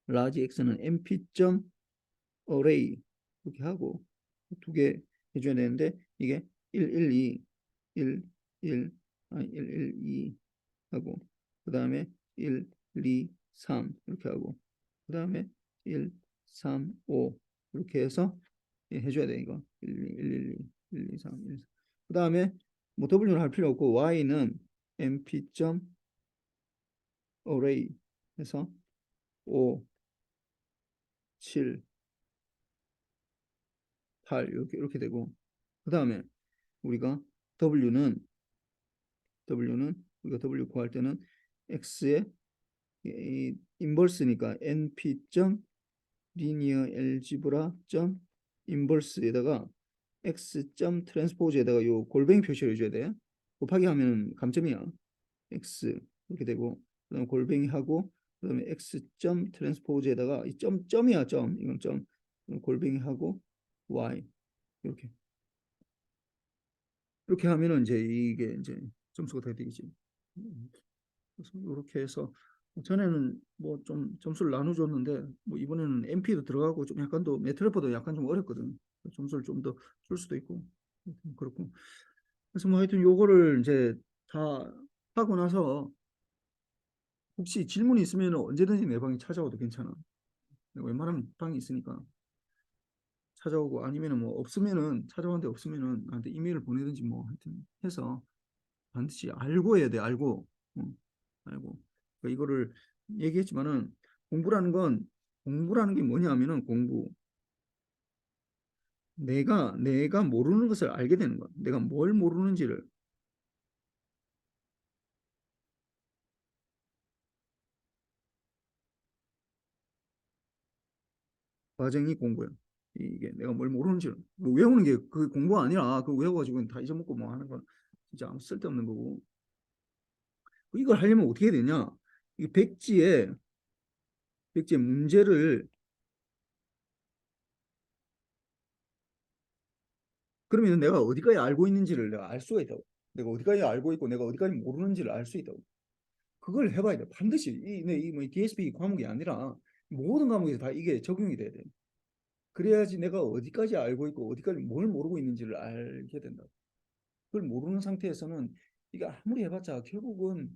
Speaker 1: large x는 np.array 이렇게 하고 두 개 해줘야 되는데 이게 1, 1, 2, 1, 1, 1, 1, 2 하고 그 다음에 1, 2, 3 이렇게 하고 그 다음에 1, 3, 5 이렇게 해서 해줘야 돼 이거 1, 2, 1, 1, 2, 1, 2, 3, 1, 4. 그 다음에 뭐 W를 할 필요 없고 Y는 np.array 해서 5, 7, 8 이렇게 되고 그 다음에 우리가 W는 우리가 W 구할 때는 X의 이 인버스니까 np. linear algebra. inverse에다가 x. 트랜스포즈에다가 요 골뱅이 표시를 해줘야 돼. 곱하기 하면 감점이야. x 이렇게 되고 그다음에 골뱅이 하고 그다음에 x 점 트랜스포즈에다가 이 점이야 점 이건 점 골뱅이 하고 y 이렇게 이렇게 하면은 이제 이게 이제 점수가 다 되겠지. 그래서 이렇게 해서 전에는 뭐 좀 점수를 나눠줬는데 뭐 이번에는 MP도 들어가고 좀 약간 더 매트래퍼도 약간 좀 어렵거든. 점수를 좀 더 줄 수도 있고 그렇고. 그래서 뭐 하여튼 요거를 이제 다 하고 나서 혹시 질문이 있으면 언제든지 내 방에 찾아와도 괜찮아. 내가 웬만하면 방이 있으니까 찾아오고 아니면은 뭐 없으면은 찾아오는데 없으면은 나한테 이메일을 보내든지 뭐 하여튼 해서 반드시 알고 해야 돼. 알고. 응, 알고. 그러니까 이거를 얘기했지만은 공부라는 게 뭐냐 하면은 내가 모르는 것을 알게 되는 거야. 내가 뭘 모르는지를 과정이 공부야. 이게 내가 뭘 모르는지를 뭐 외우는 게 그 공부가 아니라 그 외워가지고 다 잊어먹고 뭐 하는 건 진짜 아무 쓸데없는 거고. 이걸 하려면 어떻게 해야 되냐? 이 백지에 문제를 그러면 내가 어디까지 알고 있는지를 내가 알 수가 있다고. 내가 어디까지 알고 있고 내가 어디까지 모르는지를 알 수 있다고. 그걸 해봐야 돼. 반드시 이뭐 DSP 과목이 아니라 모든 과목에서 다 이게 적용이 돼야 돼. 그래야지 내가 어디까지 알고 있고 어디까지 뭘 모르고 있는지를 알게 된다. 그걸 모르는 상태에서는 이게 아무리 해봤자 결국은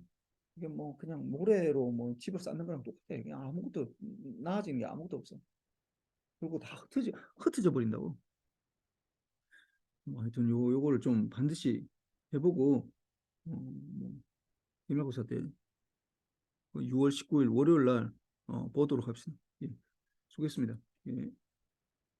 Speaker 1: 이게 뭐 그냥 모래로 뭐 집을 쌓는 거랑 똑같아. 그냥 아무것도 나아지는 게 아무것도 없어. 그리고 다 흩어져 버린다고. 뭐 하여튼 요거를 좀 반드시 해보고 뭐 기말고사 때 6월 19일 월요일 날 보도록 합시다. 예, 수고했습니다. 예.